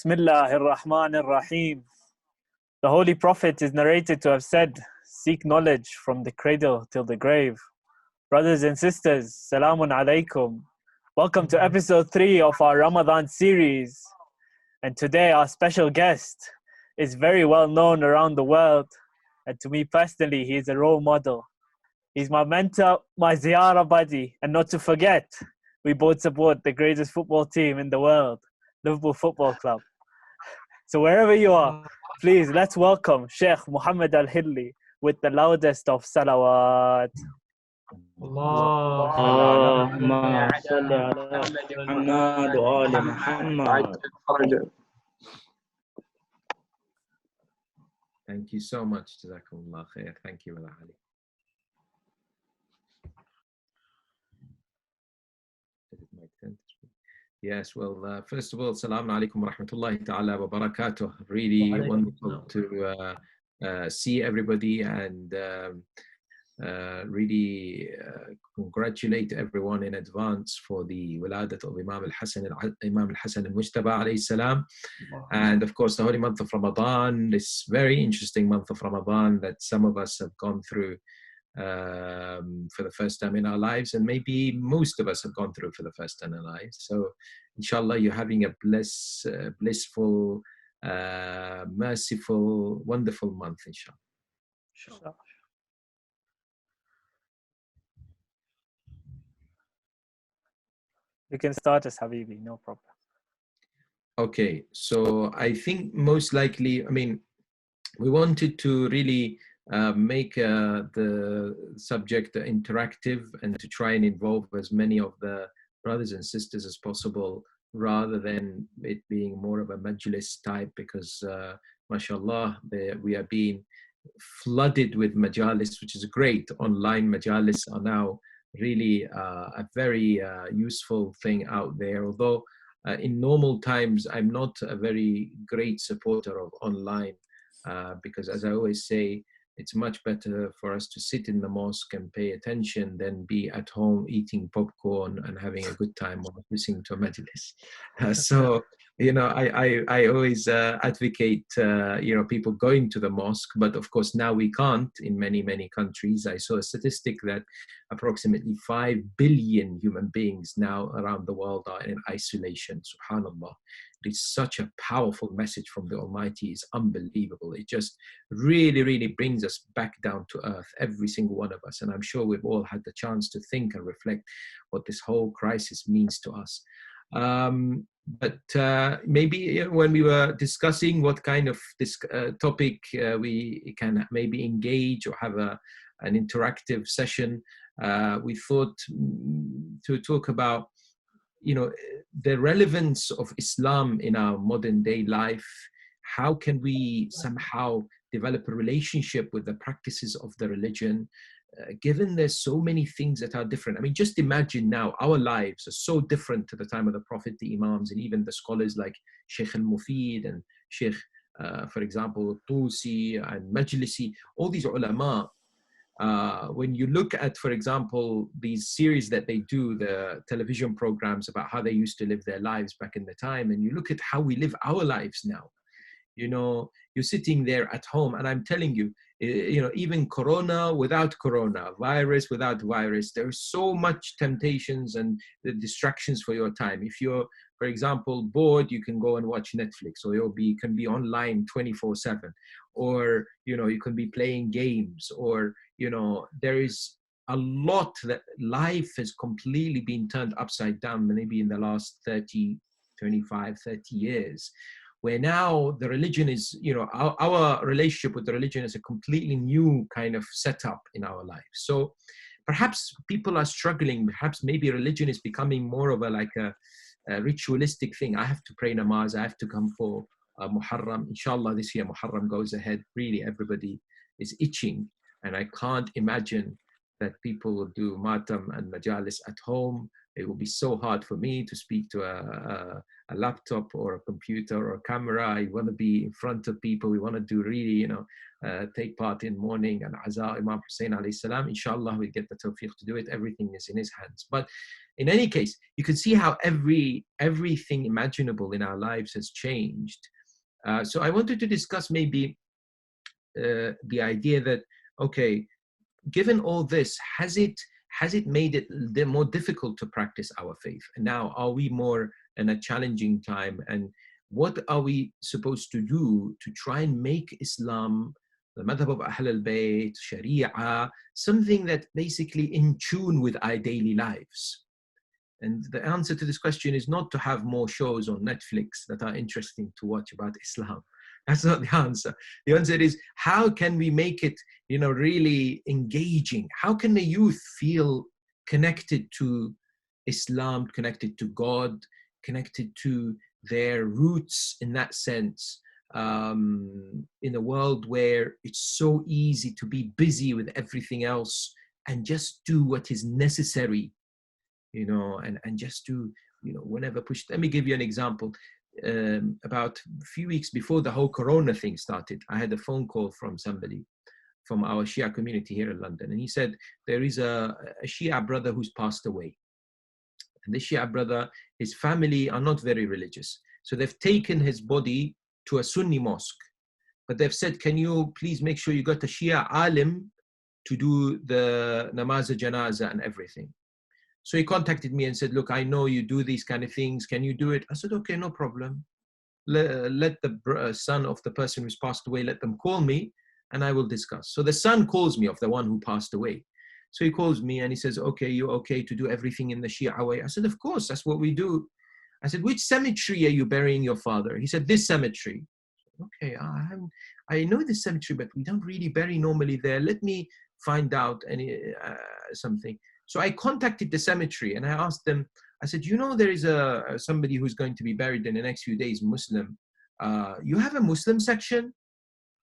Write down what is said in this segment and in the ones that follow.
Bismillahir Rahmanir Rahim. The Holy Prophet is narrated to have said, "Seek knowledge from the cradle till the grave." Brothers and sisters, Salamun Alaikum. Welcome to episode 3 of our Ramadan series. And today our special guest is very well known around the world. And to me personally, he is a role model. He's my mentor, my ziyarah buddy. And not to forget, we both support the greatest football team in the world, Liverpool Football Club. So wherever you are, please let's welcome Sheikh Mohammed Hilli with the loudest of salawat. اللهم صل على محمد وآل محمد. Thank you so much. Jazakumullah khair. Thank you, Brother Ali. Is it my turn to speak? Yes, well, first of all, Assalamu alaikum wa rahmatullahi ta'ala wa barakatuh. Really wonderful to see everybody and really congratulate everyone in advance for the wiladat of Imam al-Hasan al-Mujtaba alayhi salam. And of course, the holy month of Ramadan, this very interesting month of Ramadan that some of us have gone through for the first time in our lives, and maybe most of us have gone through for the first time in our lives. So inshallah, you're having a blissful, merciful, wonderful month, inshallah. You can start us, Habibi, no problem. Okay, so I think most likely, I mean, we wanted to really make the subject interactive and to try and involve as many of the brothers and sisters as possible, rather than it being more of a majlis type, because mashallah, we are being flooded with majalis, which is great. Online majalis are now really a very useful thing out there, although in normal times I'm not a very great supporter of online because, as I always say, it's much better for us to sit in the mosque and pay attention than be at home eating popcorn and having a good time while listening to a majlis. So, you know, I always advocate, you know, people going to the mosque, but of course now we can't in many countries. I saw a statistic that approximately 5 billion human beings now around the world are in isolation. Subhanallah. It's such a powerful message from the Almighty. It's unbelievable. It just really brings us back down to earth, every single one of us. And I'm sure we've all had the chance to think and reflect what this whole crisis means to us. But maybe, you know, when we were discussing what kind of this topic we can maybe engage or have an interactive session, we thought to talk about, you know, the relevance of Islam in our modern day life. How can we somehow develop a relationship with the practices of the religion, given there's so many things that are different? I mean, just imagine now, our lives are so different to the time of the Prophet, the Imams, and even the scholars like Sheikh al-Mufid and Sheikh, for example, Tusi and Majlisi, all these ulama. When you look at, for example, these series that they do, the television programs about how they used to live their lives back in the time, and you look at how we live our lives now, you know, you're sitting there at home, and I'm telling you, you know, even corona without corona, virus without virus, there's so much temptations and the distractions for your time. If you're, for example, bored, you can go and watch Netflix, or can be online 24/7, or, you know, you can be playing games, or, you know, there is a lot that life has completely been turned upside down, maybe in the last 25, 30 years, where now the religion is, you know, our relationship with the religion is a completely new kind of setup in our life. So perhaps people are struggling, perhaps maybe religion is becoming more of a ritualistic thing. I have to pray namaz, I have to come for Muharram. Inshallah, this year Muharram goes ahead. Really, everybody is itching, and I can't imagine that people will do matam and majalis at home. It will be so hard for me to speak to a laptop or a computer or a camera. I want to be in front of people. We want to do really, take part in mourning and Aza Imam Hussein alayhi salam. Inshallah, we'll get the tawfiq to do it. Everything is in his hands. But in any case, you can see how everything imaginable in our lives has changed. So I wanted to discuss maybe the idea that, okay, given all this, has it made it more difficult to practice our faith? And now, are we more in a challenging time? And what are we supposed to do to try and make Islam, the madhab of Ahl al-Bayt, Sharia, something that basically in tune with our daily lives? And the answer to this question is not to have more shows on Netflix that are interesting to watch about Islam. That's not the answer. The answer is, how can we make it, really engaging? How can the youth feel connected to Islam, connected to God, connected to their roots in that sense, in a world where it's so easy to be busy with everything else and just do what is necessary, and just do, whenever pushed. Let me give you an example. About a few weeks before the whole Corona thing started, I had a phone call from somebody from our Shia community here in London. And he said, there is a Shia brother who's passed away. And this Shia brother, his family are not very religious. So they've taken his body to a Sunni mosque. But they've said, can you please make sure you got a Shia alim to do the namaz janaza and everything? So he contacted me and said, look, I know you do these kind of things. Can you do it? I said, okay, no problem. Let the son of the person who's passed away, let them call me and I will discuss. So the son calls me of the one who passed away. So he calls me and he says, okay, you're okay to do everything in the Shia way? I said, of course, that's what we do. I said, which cemetery are you burying your father? He said, this cemetery. Okay, I know this cemetery, but we don't really bury normally there. Let me find out something. So I contacted the cemetery and I asked them, I said, there is somebody who's going to be buried in the next few days, Muslim. You have a Muslim section?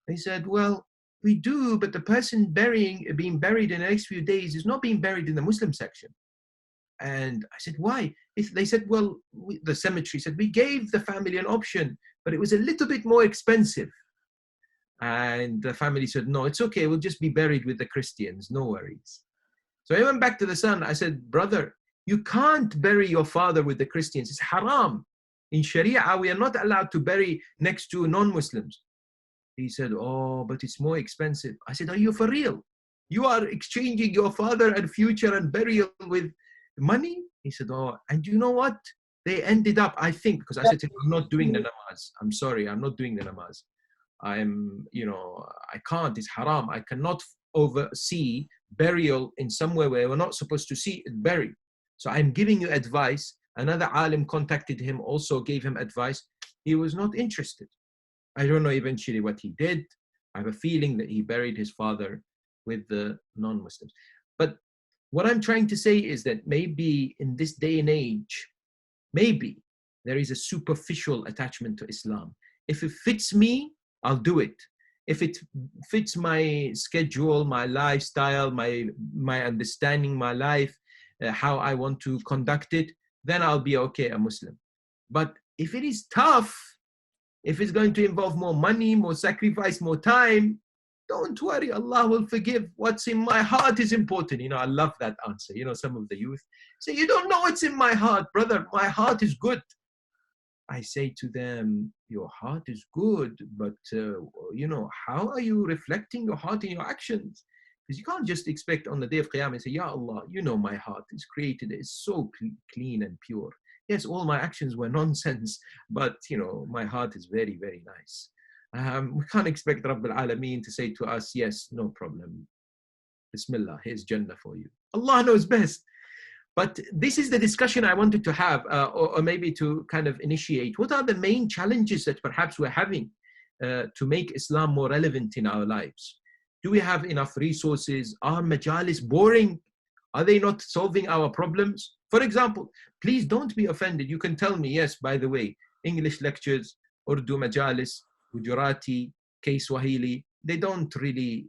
They said, well, we do, but the person being buried in the next few days is not being buried in the Muslim section. And I said, why? They said, well, the cemetery said, we gave the family an option, but it was a little bit more expensive. And the family said, no, it's okay. We'll just be buried with the Christians. No worries. So I went back to the son. I said, brother, you can't bury your father with the Christians. It's haram. In Sharia, we are not allowed to bury next to non-Muslims. He said, oh, but it's more expensive. I said, are you for real? You are exchanging your father and future and burial with money? He said, oh, and you know what? They ended up, I think, because I said to him, I'm not doing the namaz. I'm sorry, I'm not doing the namaz. I can't, it's haram. I cannot oversee burial in somewhere where we're not supposed to see it buried. So I'm giving you advice. Another alim contacted him, also gave him advice. He was not interested. I don't know eventually what he did. I have a feeling that he buried his father with the non-Muslims. But what I'm trying to say is that maybe in this day and age, maybe there is a superficial attachment to Islam. If it fits me, I'll do it. If it fits my schedule, my lifestyle, my understanding, my life, how I want to conduct it, then I'll be okay, a Muslim. But if it is tough, if it's going to involve more money, more sacrifice, more time, don't worry, Allah will forgive. What's in my heart is important. I love that answer. Some of the youth say, you don't know what's in my heart, brother. My heart is good. I say to them, your heart is good, but how are you reflecting your heart in your actions? Because you can't just expect on the day of Qiyamah and say, Ya Allah, my heart is created, it's so clean and pure. Yes, all my actions were nonsense, but my heart is very, very nice. We can't expect Rabbul Alameen to say to us, yes, no problem. Bismillah, here's Jannah for you. Allah knows best. But this is the discussion I wanted to have, or maybe to kind of initiate. What are the main challenges that perhaps we're having to make Islam more relevant in our lives? Do we have enough resources? Are majalis boring? Are they not solving our problems? For example, please don't be offended. You can tell me, yes, by the way, English lectures, Urdu majalis, Gujarati, Swahili, they don't really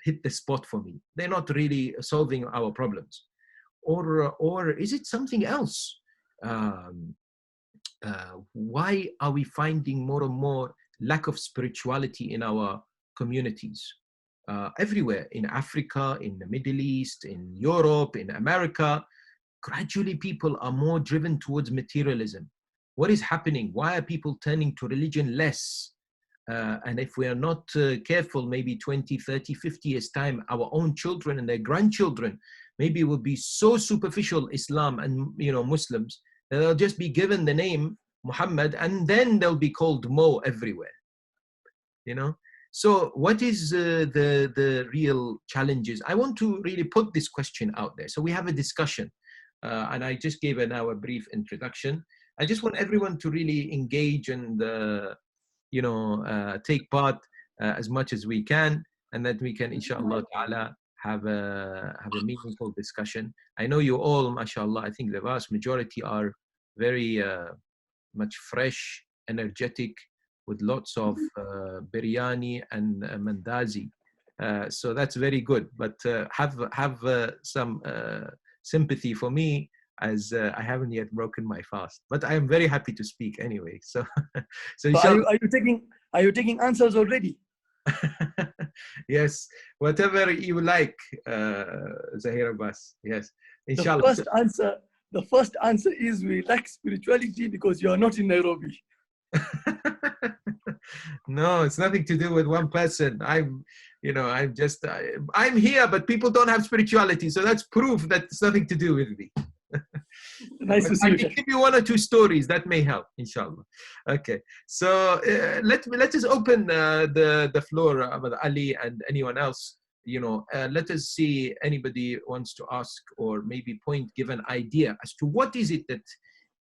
hit the spot for me. They're not really solving our problems. Or is it something else? Why are we finding more and more lack of spirituality in our communities? Everywhere, in Africa, in the Middle East, in Europe, in America, gradually people are more driven towards materialism. What is happening? Why are people turning to religion less? And if we are not careful, maybe 20, 30, 50 years time, our own children and their grandchildren maybe will be so superficial Islam and Muslims that they'll just be given the name Muhammad and then they'll be called Mo everywhere. So what is the real challenges? I want to really put this question out there. So we have a discussion, and I just gave now a brief introduction. I just want everyone to really engage and take part as much as we can, and that we can, inshallah ta'ala, have a meaningful discussion. I know you all, mashallah, I think the vast majority are very much fresh, energetic, with lots of biryani and mandazi. So that's very good. But have some sympathy for me, as I haven't yet broken my fast. But I am very happy to speak anyway. So are you taking answers already? Yes, whatever you like, Zahir Abbas. Yes, inshallah. The first answer is we lack spirituality because you are not in Nairobi. No, it's nothing to do with one person. I'm here, but people don't have spirituality. So that's proof that it's nothing to do with me. Nice to see you. I can give you one or two stories that may help, inshallah. Okay, so let us open the floor, Ahmad Ali and anyone else. Let us see anybody wants to ask or maybe give an idea as to what is it that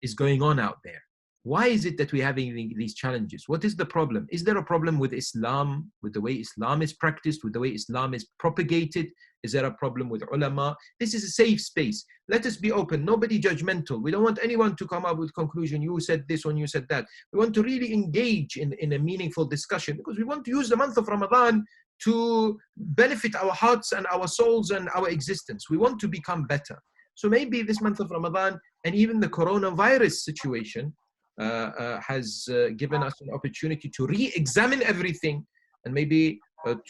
is going on out there. Why is it that we're having these challenges? What is the problem? Is there a problem with Islam, with the way Islam is practiced, with the way Islam is propagated? Is there a problem with ulama? This is a safe space. Let us be open, nobody judgmental. We don't want anyone to come up with conclusion, you said this one, you said that. We want to really engage in a meaningful discussion, because we want to use the month of Ramadan to benefit our hearts and our souls and our existence. We want to become better. So maybe this month of Ramadan and even the coronavirus situation has given us an opportunity to re-examine everything, and maybe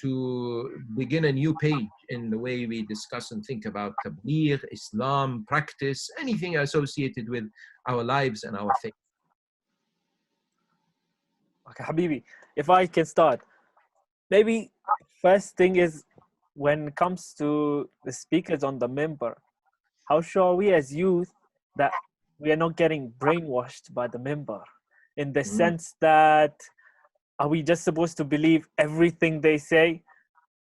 to begin a new page in the way we discuss and think about tabligh, Islam, practice, anything associated with our lives and our faith. Okay, Habibi, if I can start. Maybe first thing is, when it comes to the speakers on the minbar, how sure are we as youth that we are not getting brainwashed by the minbar, in the sense that, are we just supposed to believe everything they say?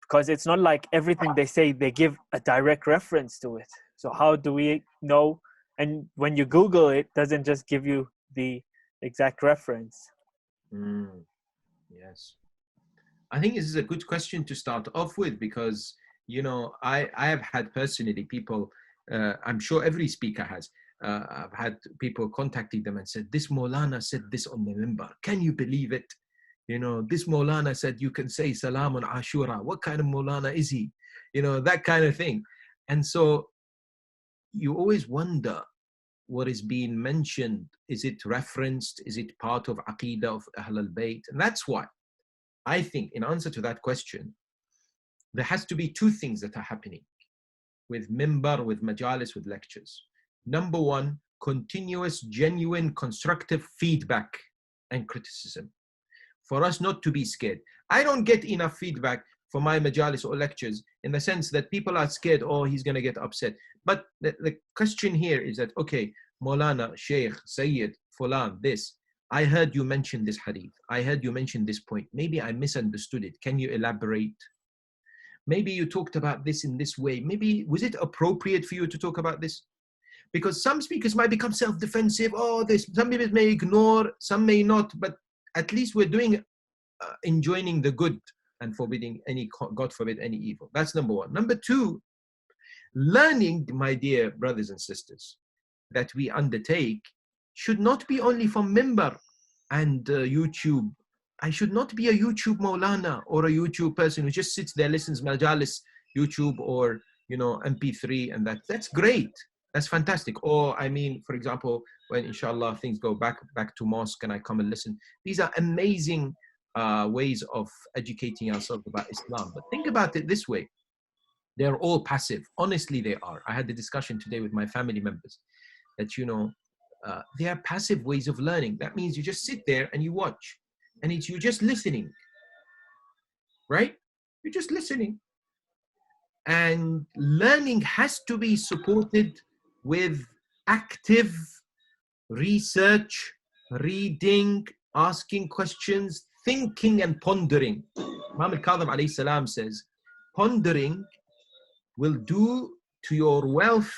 Because it's not like everything they say, they give a direct reference to it. So how do we know? And when you Google it, doesn't just give you the exact reference. Yes. I think this is a good question to start off with, because, I have had personally people, I'm sure every speaker has, I've had people contacting them and said, this Maulana said this on the minbar. Can you believe it? This Maulana said you can say Salam on Ashura. What kind of Maulana is he? That kind of thing. And so you always wonder what is being mentioned. Is it referenced? Is it part of Aqidah of Ahl al-Bayt? And that's why I think, in answer to that question, there has to be two things that are happening with minbar, with majalis, with lectures. Number one, continuous, genuine, constructive feedback and criticism. For us not to be scared. I don't get enough feedback for my majalis or lectures, in the sense that people are scared, oh, he's going to get upset. But the question here is that, okay, Maulana, Sheikh, Sayyid, Fulan, this, I heard you mention this hadith. I heard you mention this point. Maybe I misunderstood it. Can you elaborate? Maybe you talked about this in this way. Maybe, was it appropriate for you to talk about this? Because some speakers might become self-defensive. Oh, some people may ignore, some may not, but at least we're doing, enjoining the good and forbidding any, God forbid, any evil. That's number one. Number two, learning, my dear brothers and sisters, that we undertake should not be only from minbar and YouTube I should not be a YouTube Maulana or a YouTube person who just sits there, listens majalis, YouTube, or MP3, and that's great. That's fantastic. Or I mean, for example, when inshallah things go back to mosque and I come and listen, these are amazing ways of educating ourselves about Islam. But think about it this way: they're all passive. Honestly, they are. I had the discussion today with my family members that they are passive ways of learning. That means you just sit there and you watch, and you're just listening, right? You're just listening. And learning has to be supported with active research, reading, asking questions, thinking and pondering. Imam al-Kadhim alayhi salam says, pondering will do to your wealth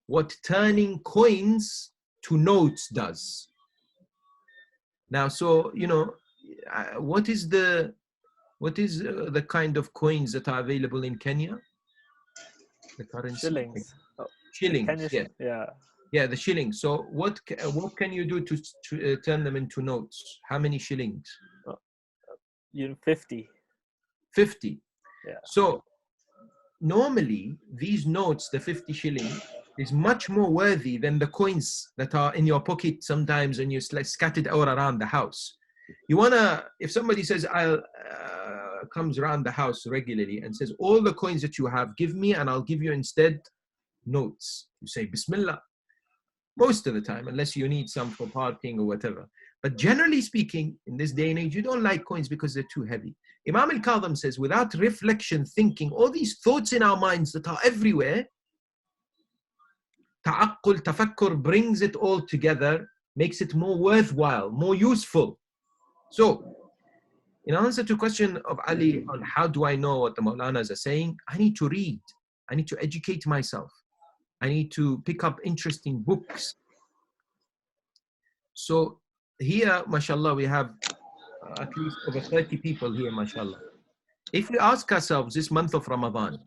what turning coins to notes does. Now, so, what is the kind of coins that are available in Kenya? The currency? Shillings. Shillings, yes. Yeah. Yeah, the shillings. So what can you do to turn them into notes? How many shillings? 50. 50. Yeah. So normally these notes, the 50 shilling, is much more worthy than the coins that are in your pocket sometimes and you're scattered all around the house. If somebody says, comes around the house regularly and says, all the coins that you have, give me, and I'll give you instead notes. You say, Bismillah. Most of the time, unless you need some for partying or whatever. But generally speaking, in this day and age, you don't like coins because they're too heavy. Imam al-Kadhim says, without reflection, thinking, all these thoughts in our minds that are everywhere, ta'aqqul, tafakkur brings it all together, makes it more worthwhile, more useful. So, in answer to question of Ali on how do I know what the Maulanas are saying, I need to read. I need to educate myself. I need to pick up interesting books. So here, mashallah, we have at least over 30 people here, mashallah. If we ask ourselves this month of Ramadan,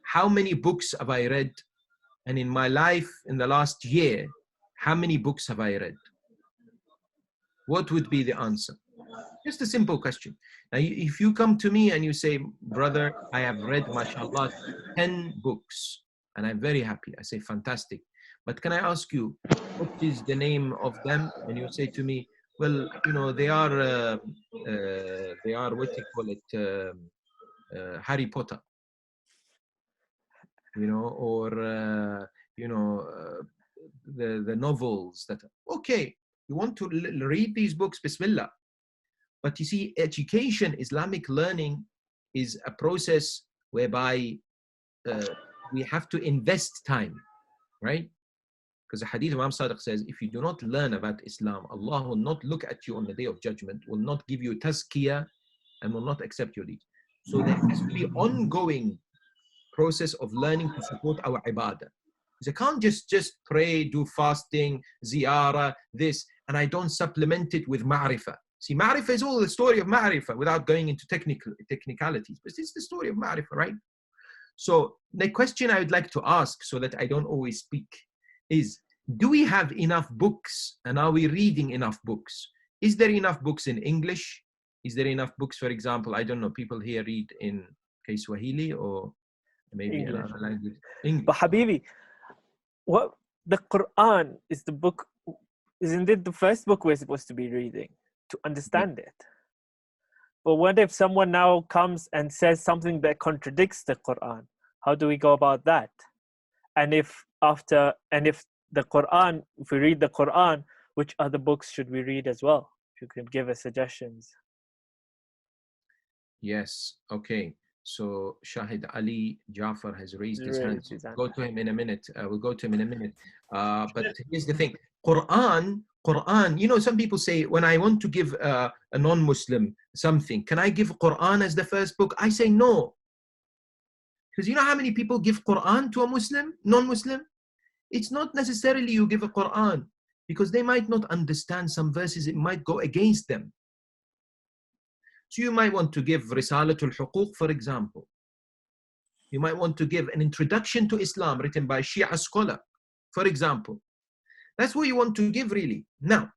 how many books have I read? And in my life, in the last year, how many books have I read? What would be the answer? Just a simple question. Now, if you come to me and you say, brother, I have read, mashallah, 10 books, and I'm very happy. I say, fantastic. But can I ask you, what is the name of them? And you say to me, well, they are what you call it, Harry Potter, or the novels that. Okay, you want to read these books, Bismillah. But you see, education, Islamic learning, is a process whereby we have to invest time, right? Because the hadith of Imam Sadiq says, if you do not learn about Islam, Allah will not look at you on the day of judgment, will not give you tazkiyah, and will not accept your deeds. So there has to be ongoing process of learning to support our ibadah. Because I can't just pray, do fasting, ziyarah, this, and I don't supplement it with ma'rifah. See, ma'rifah is all the story of ma'rifah without going into technicalities. But it's the story of ma'rifah, right? So the question I would like to ask, so that I don't always speak, is, do we have enough books, and are we reading enough books? Is there enough books in English? Is there enough books, for example, I don't know, people here read in Swahili or maybe English. another language? English. But Habibi, what the Quran is the book, isn't it the first book we're supposed to be reading to understand it? But what if someone now comes and says something that contradicts the Quran? How do we go about that? And if the Quran, if we read the Quran, which other books should we read as well? If you could give us suggestions. Yes, okay. So Shahid Ali Jafar has raised his hand. Go to him in a minute. We'll go to him in a minute. But here's the thing. Quran, some people say, when I want to give a non-Muslim something, can I give Quran as the first book? I say no. Because you know how many people give Quran to a Muslim, non-Muslim? It's not necessarily you give a Quran, because they might not understand some verses, it might go against them. So you might want to give Risalatul Huquq, for example. You might want to give an introduction to Islam written by a Shia scholar, for example. That's what you want to give, really. Now,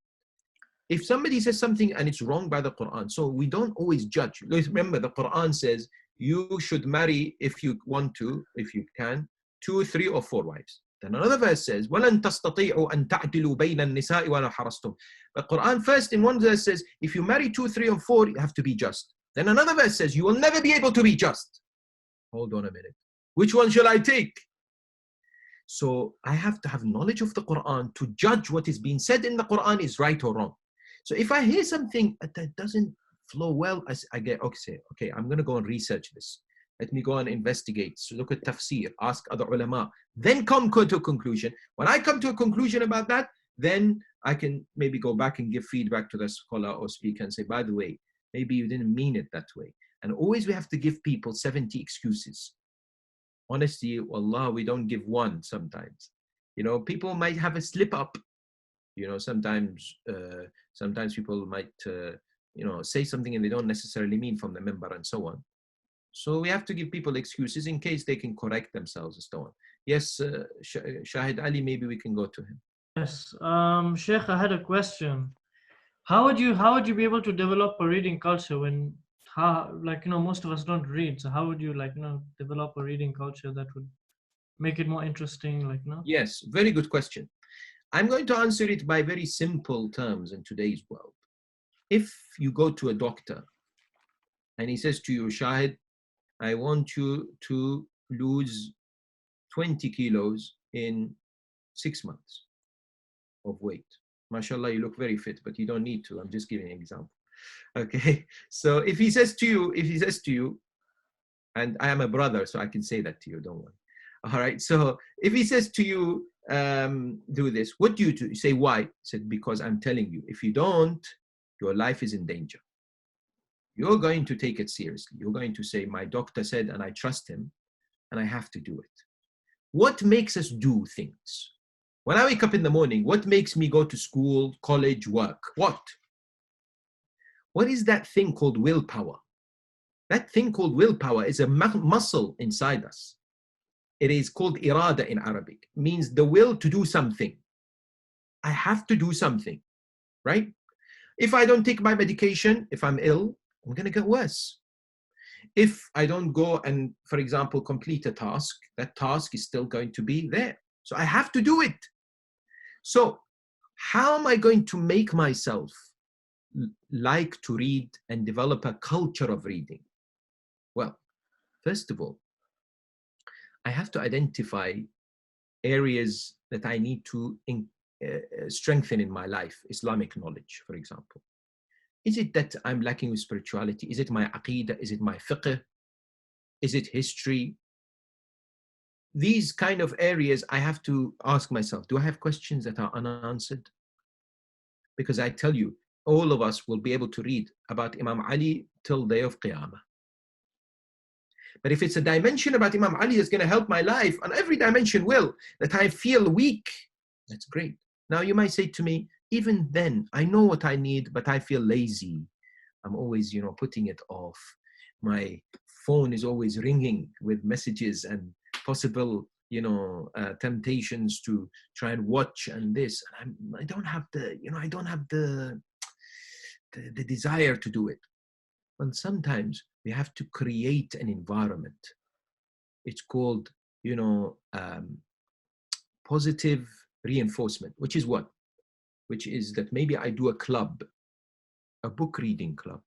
if somebody says something and it's wrong by the Quran, so we don't always judge. Remember, the Quran says you should marry, if you want to, if you can, 2, 3, or 4 wives. Then another verse says, وَلَن تَسْتَطِيعُوا أَن تَعْدِلُوا بَيْنَ النِّسَاءِ وَلَوْ حَرَصْتُمْ. The Quran first in one verse says, if you marry 2, 3, or 4, you have to be just. Then another verse says, you will never be able to be just. Hold on a minute. Which one shall I take? So I have to have knowledge of the Quran to judge what is being said in the Quran is right or wrong. So if I hear something that doesn't flow well, I get, okay, I'm going to go and research this. Let me go and investigate. So look at tafsir, ask other ulama, then come to a conclusion. When I come to a conclusion about that, then I can maybe go back and give feedback to the scholar or speaker and say, by the way, maybe you didn't mean it that way. And always we have to give people 70 excuses. Honestly, wallah, we don't give one sometimes. You know, people might have a slip up. You know, sometimes people might, say something and they don't necessarily mean from the member and so on. So we have to give people excuses in case they can correct themselves and so on. Yes, Shahid Ali, maybe we can go to him. Yes, Sheikh, I had a question. How would you be able to develop a reading culture when, most of us don't read? So how would you develop a reading culture that would make it more interesting? Yes, very good question. I'm going to answer it by very simple terms in today's world. If you go to a doctor and he says to you, Shahid, I want you to lose 20 kilos in 6 months of weight. MashaAllah, you look very fit, but you don't need to. I'm just giving an example. Okay. So if he says to you, and I am a brother, so I can say that to you, don't worry. All right. So if he says to you, do this, what do you do? You say, why? He said, because I'm telling you, if you don't, your life is in danger. You're going to take it seriously. You're going to say, my doctor said, and I trust him, and I have to do it. What makes us do things? When I wake up in the morning, what makes me go to school, college, work? What is that thing called willpower? That thing called willpower is a muscle inside us. It is called irada in Arabic. It means the will to do something. I have to do something, right? If I don't take my medication, if I'm ill, I'm going to get worse. If I don't go and, for example, complete a task, that task is still going to be there. So I have to do it. So how am I going to make myself like to read and develop a culture of reading? Well, first of all, I have to identify areas that I need to strengthen in my life. Islamic knowledge, for example. Is it that I'm lacking with spirituality? Is it my aqidah? Is it my fiqh? Is it history? These kind of areas I have to ask myself, do I have questions that are unanswered? Because I tell you, all of us will be able to read about Imam Ali till day of Qiyamah. But if it's a dimension about Imam Ali that's going to help my life, and every dimension will, that I feel weak, that's great. Now you might say to me, even then, I know what I need, but I feel lazy. I'm always, putting it off. My phone is always ringing with messages and possible, temptations to try and watch and this. And I don't have the desire to do it. Well, sometimes we have to create an environment. It's called, positive reinforcement, which is what? Which is that maybe I do a club, a book reading club.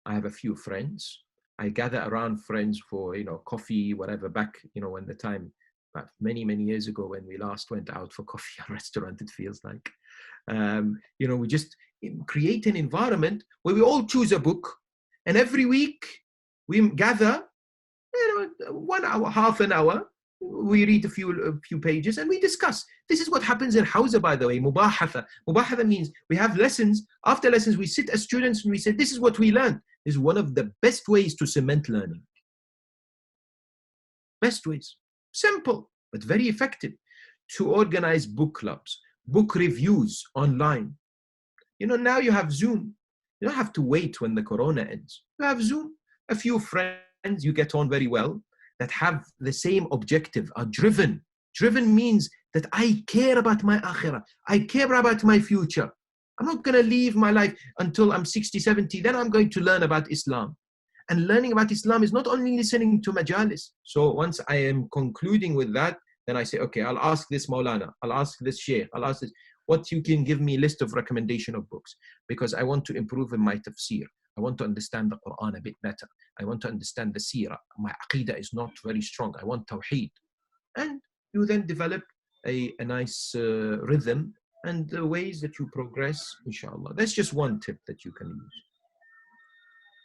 I have a few friends. I gather around friends for, coffee, whatever, back, when the time, about many, many years ago when we last went out for coffee at a restaurant, it feels like. We just create an environment where we all choose a book, and every week we gather, 1 hour, half an hour, we read a few pages and we discuss. This is what happens in Hawza, by the way, mubahatha. Mubahatha means we have lessons. After lessons, we sit as students and we say, this is what we learned. This is one of the best ways to cement learning. Best ways. Simple, but very effective. To organize book clubs, book reviews online. Now you have Zoom. You don't have to wait when the corona ends. You have Zoom. A few friends you get on very well that have the same objective, are driven. Driven means that I care about my akhirah. I care about my future. I'm not going to leave my life until I'm 60, 70. Then I'm going to learn about Islam. And learning about Islam is not only listening to majalis. So once I am concluding with that, then I say, okay, I'll ask this Maulana, I'll ask this Sheikh, I'll ask this, what you can give me a list of recommendation of books, because I want to improve in my tafsir. I want to understand the Quran a bit better. I want to understand the seerah. My aqidah is not very strong. I want tawheed. And you then develop a nice rhythm and the ways that you progress, inshallah. That's just one tip that you can use.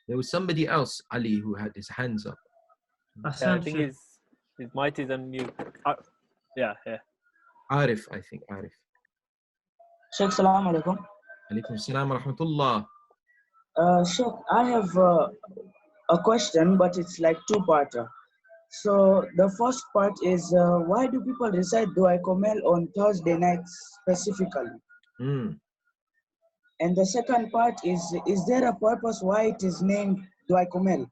There was somebody else, Ali, who had his hands up. Yeah, I think his mic is on mute. Yeah. Arif, I think, Arif. Sheikh, salam alaikum. Alaikum salam wa rahmatullah. Sheikh, I have a question, but it's like two-parter. So the first part is, why do people recite Dua Komel on Thursday nights specifically? And the second part is there a purpose why it is named Dua Komel?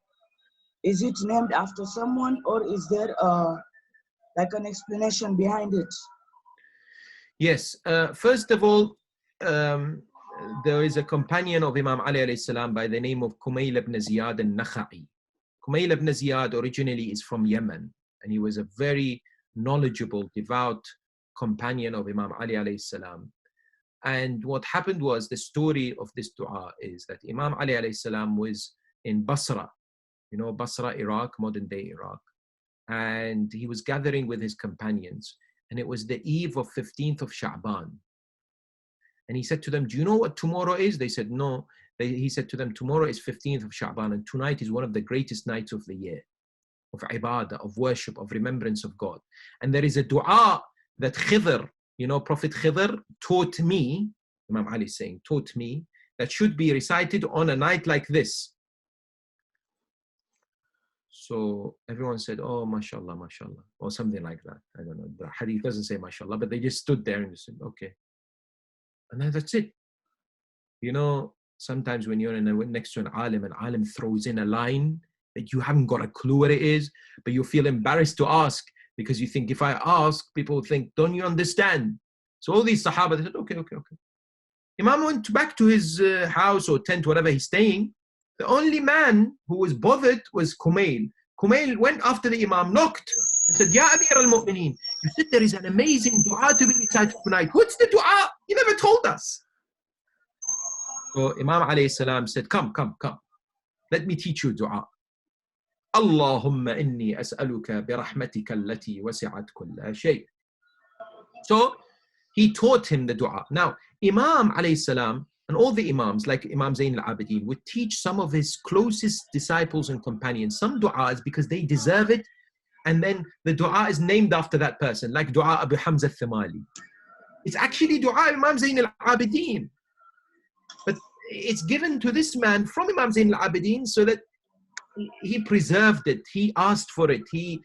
Is it named after someone, or is there like an explanation behind it? Yes. First of all, there is a companion of Imam Ali alayhi salam by the name of Kumail ibn Ziyad al-Nakha'i. Kumail ibn Ziyad originally is from Yemen, and he was a very knowledgeable, devout companion of Imam Ali alayhi salam. And what happened was, the story of this dua is that Imam Ali alayhi salam was in Basra, you know, Basra, Iraq, modern day Iraq. And he was gathering with his companions, and it was the eve of 15th of Sha'ban. And he said to them, do you know what tomorrow is? They said, no. He said to them, tomorrow is 15th of Sha'ban, and tonight is one of the greatest nights of the year, of ibadah, of worship, of remembrance of God. And there is a dua that Khidr, you know, Prophet Khidr taught me, Imam Ali is saying, taught me, that should be recited on a night like this. So everyone said, oh, mashallah, mashallah, or something like that. I don't know. The hadith doesn't say mashallah, but they just stood there and just said, okay. And then that's it. You know, sometimes when you're next to an alim throws in a line that you haven't got a clue what it is, but you feel embarrassed to ask, because you think, if I ask, people will think, don't you understand? So all these Sahaba, they said, okay. Imam went back to his house or tent, whatever he's staying. The only man who was bothered was Kumail. Kumail went after the Imam, knocked, and said, Ya Amir al-Mu'mineen, you said there is an amazing dua to be recited tonight. What's the dua? You never told us. So Imam alayhi salam said, come. Let me teach you dua. Allahumma inni as'aluka bi rahmatika allati wasi'at kulla shay. So he taught him the dua. Now, Imam alayhi salam and all the Imams, like Imam Zayn al-Abidin, would teach some of his closest disciples and companions some du'as because they deserve it. And then the dua is named after that person, like dua Abu Hamza al-Thamali. It's actually dua Imam Zayn al-Abidin. But it's given to this man from Imam Zayn al-Abidin so that he preserved it. He asked for it. He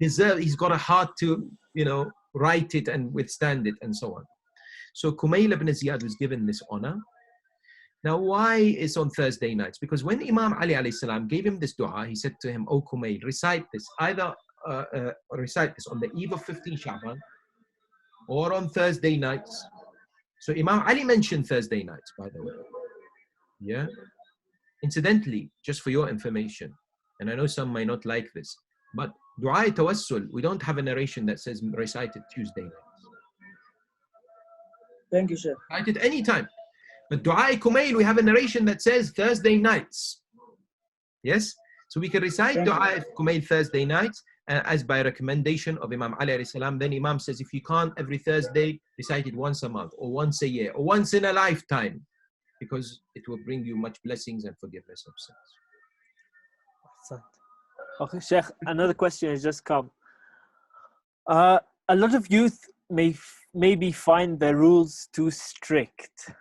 deserved, he's got a heart to, you know, write it and withstand it and so on. So Kumail ibn Ziyad was given this honor. Now, why is on Thursday nights? Because when Imam Ali alayhi salam gave him this dua, he said to him, "O Kumail, recite this. Either recite this on the eve of 15 Sha'ban or on Thursday nights." So Imam Ali mentioned Thursday nights, by the way. Yeah. Incidentally, just for your information, and I know some might not like this, but Dua Tawassul, we don't have a narration that says recite it Tuesday nights. Thank you, Sheikh. Recite it anytime. But Dua Kumail, we have a narration that says Thursday nights. Yes? So we can recite Dua Kumail Thursday nights as by recommendation of Imam Ali alayhi salam. Then Imam says, if you can't every Thursday, recite it once a month or once a year or once in a lifetime, because it will bring you much blessings and forgiveness of sins. Okay, Sheikh, another question has just come. A lot of youth may maybe find the rules too strict.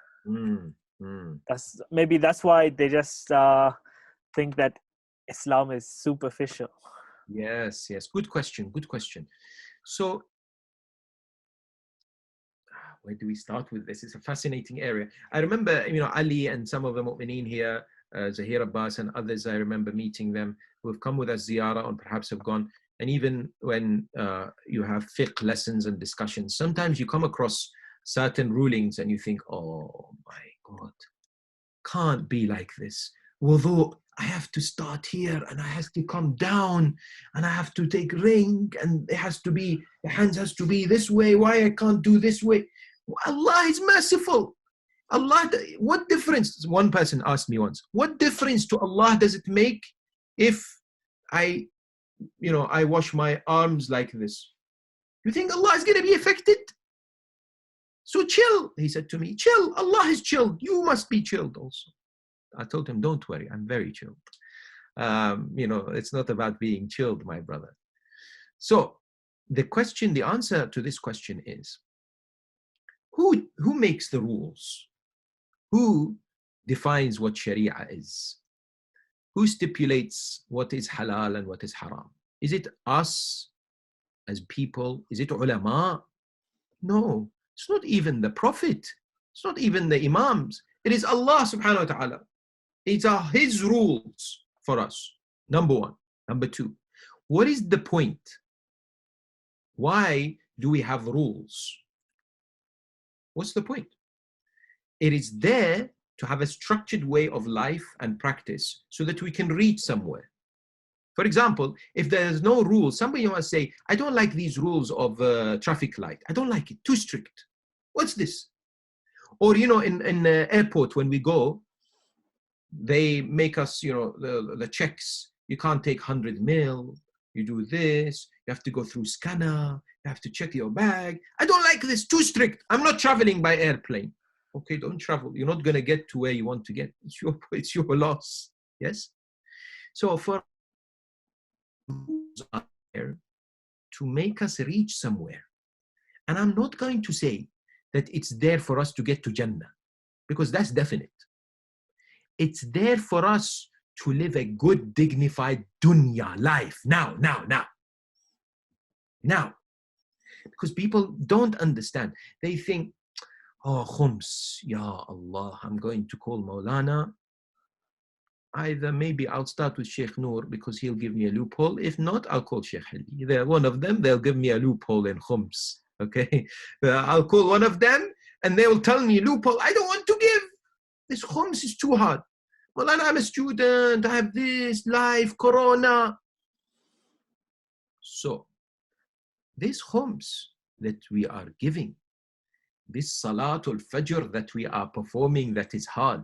That's why they just think that Islam is superficial. Yes. Good question. So, where do we start with this? It's a fascinating area. I remember, Ali and some of the mu'mineen here, Zahir Abbas and others, I remember meeting them who have come with us ziyarah and perhaps have gone. And even when you have fiqh lessons and discussions, sometimes you come across certain rulings and you think, oh my God, can't be like this. Although I have to start here and I have to come down and I have to take ring and it has to be, the hands has to be this way. Why I can't do this way? Allah is merciful. Allah, what difference? One person asked me once, what difference to Allah does it make if I wash my arms like this? You think Allah is going to be affected? So chill, he said to me, chill. Allah is chilled. You must be chilled also. I told him, don't worry, I'm very chilled. It's not about being chilled, my brother. So the answer to this question is, who makes the rules? Who defines what Sharia is? Who stipulates what is halal and what is haram? Is it us as people? Is it ulama? No, it's not even the Prophet. It's not even the Imams. It is Allah subhanahu wa ta'ala. It's His rules for us. Number one. Number two, what is the point? Why do we have rules? What's the point? It is there to have a structured way of life and practice so that we can reach somewhere. For example, if there's no rules, somebody must say, I don't like these rules of traffic light. I don't like it, too strict. What's this? Or, in the airport, when we go, they make us, the checks. You can't take 100 mil. You do this. You have to go through scanner. You have to check your bag. I don't like this, too strict. I'm not traveling by airplane. Okay, don't travel. You're not going to get to where you want to get. It's your loss. Yes? So for rules are there to make us reach somewhere. And I'm not going to say that it's there for us to get to Jannah, because that's definite. It's there for us to live a good, dignified dunya life. Now. Because people don't understand. They think, oh, khums, ya Allah, I'm going to call Maulana. Either maybe I'll start with Sheikh Noor because he'll give me a loophole. If not, I'll call Sheikh Hilli. They're one of them, they'll give me a loophole in khums. Okay? I'll call one of them and they will tell me loophole. I don't want to give. This khums is too hard. Maulana, I'm a student. I have this, life, corona. So, this khums that we are giving, this Salatul Fajr that we are performing that is hard,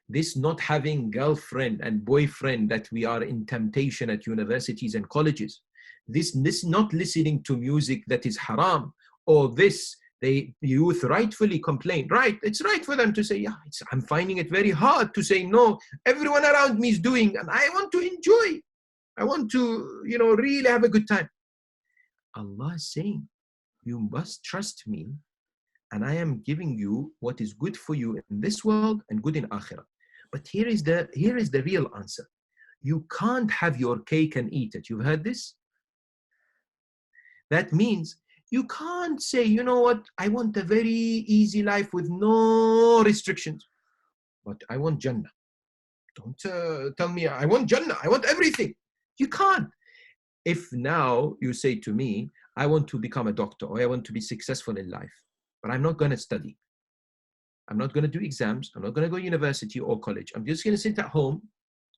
this not having girlfriend and boyfriend that we are in temptation at universities and colleges, this not listening to music that is haram, or this, the youth rightfully complain. Right, it's right for them to say, yeah, I'm finding it very hard to say no. Everyone around me is doing, and I want to enjoy. I want to, really have a good time. Allah is saying, you must trust me, and I am giving you what is good for you in this world and good in akhirah. But here is the real answer. You can't have your cake and eat it. You've heard this? That means you can't say, you know what, I want a very easy life with no restrictions, but I want Jannah. Don't tell me I want Jannah, I want everything. You can't. If now you say to me, I want to become a doctor or I want to be successful in life, but I'm not going to study. I'm not going to do exams. I'm not going to go to university or college. I'm just going to sit at home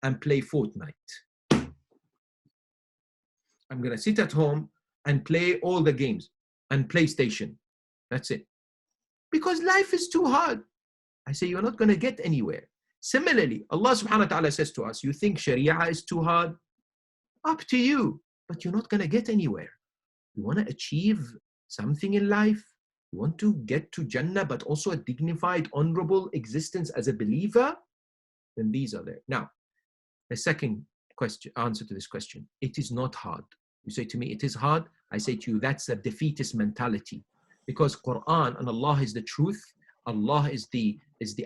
and play Fortnite. I'm going to sit at home and play all the games and PlayStation. That's it. Because life is too hard. I say you're not going to get anywhere. Similarly, Allah subhanahu wa ta'ala says to us, you think Sharia is too hard? Up to you, but you're not going to get anywhere. You want to achieve something in life? You want to get to Jannah, but also a dignified, honorable existence as a believer? Then these are there. Now, the second answer to this question, it is not hard. You say to me, it is hard. I say to you, that's a defeatist mentality. Because Quran and Allah is the truth. Allah is the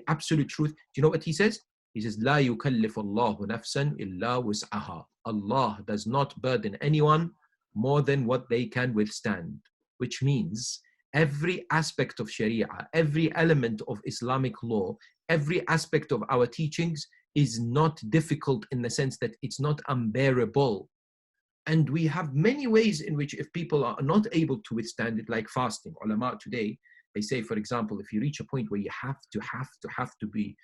absolute truth. Do you know what He says? He says, لا يكلف الله نفسا إلا وسعها. Allah does not burden anyone more than what they can withstand. Which means every aspect of Sharia, every element of Islamic law, every aspect of our teachings is not difficult in the sense that it's not unbearable. And we have many ways in which if people are not able to withstand it, like fasting. Ulama today, They say, for example, if you reach a point where you have to be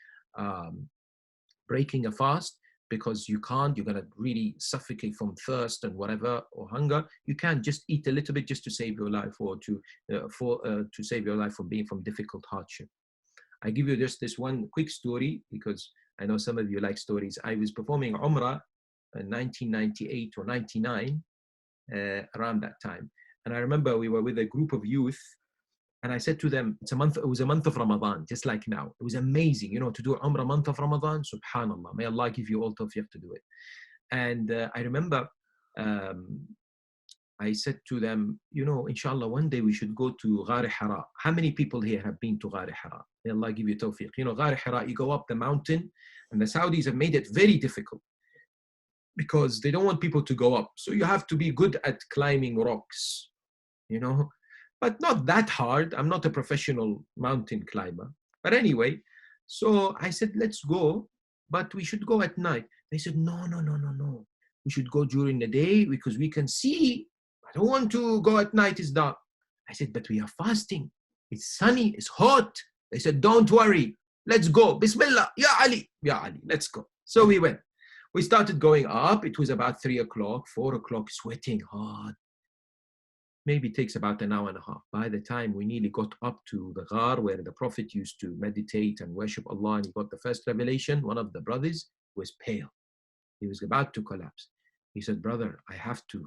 breaking a fast because you can't, you're going to really suffocate from thirst and whatever, or hunger, you can just eat a little bit just to save your life, or to save your life from being from difficult hardship. I give you just this one quick story because I know some of you like stories. I was performing Umrah in 1998 or 99, around that time. And I remember we were with a group of youth, and I said to them, it was a month of Ramadan, just like now. It was amazing, you know, to do Umrah month of Ramadan. Subhanallah, may Allah give you all tawfiq to do it. And I remember I said to them, you know, inshallah, one day we should go to Ghar Hira. How many people here have been to Ghar Hira? May Allah give you tawfiq. You know, Ghar Hira, you go up the mountain, and the Saudis have made it very difficult because they don't want people to go up. So you have to be good at climbing rocks, you know, but not that hard. I'm not a professional mountain climber. But anyway, so I said, let's go, but we should go at night. They said, no. We should go during the day because we can see. I don't want to go at night, it's dark. I said, but we are fasting. It's sunny, it's hot. They said, don't worry, let's go. Bismillah, Ya Ali, let's go. So we went. We started going up. It was about 3 o'clock, 4 o'clock, sweating hard. Maybe it takes about an hour and a half. By the time we nearly got up to the Ghar where the Prophet used to meditate and worship Allah, and he got the first revelation, one of the brothers was pale. He was about to collapse. He said, brother, I have to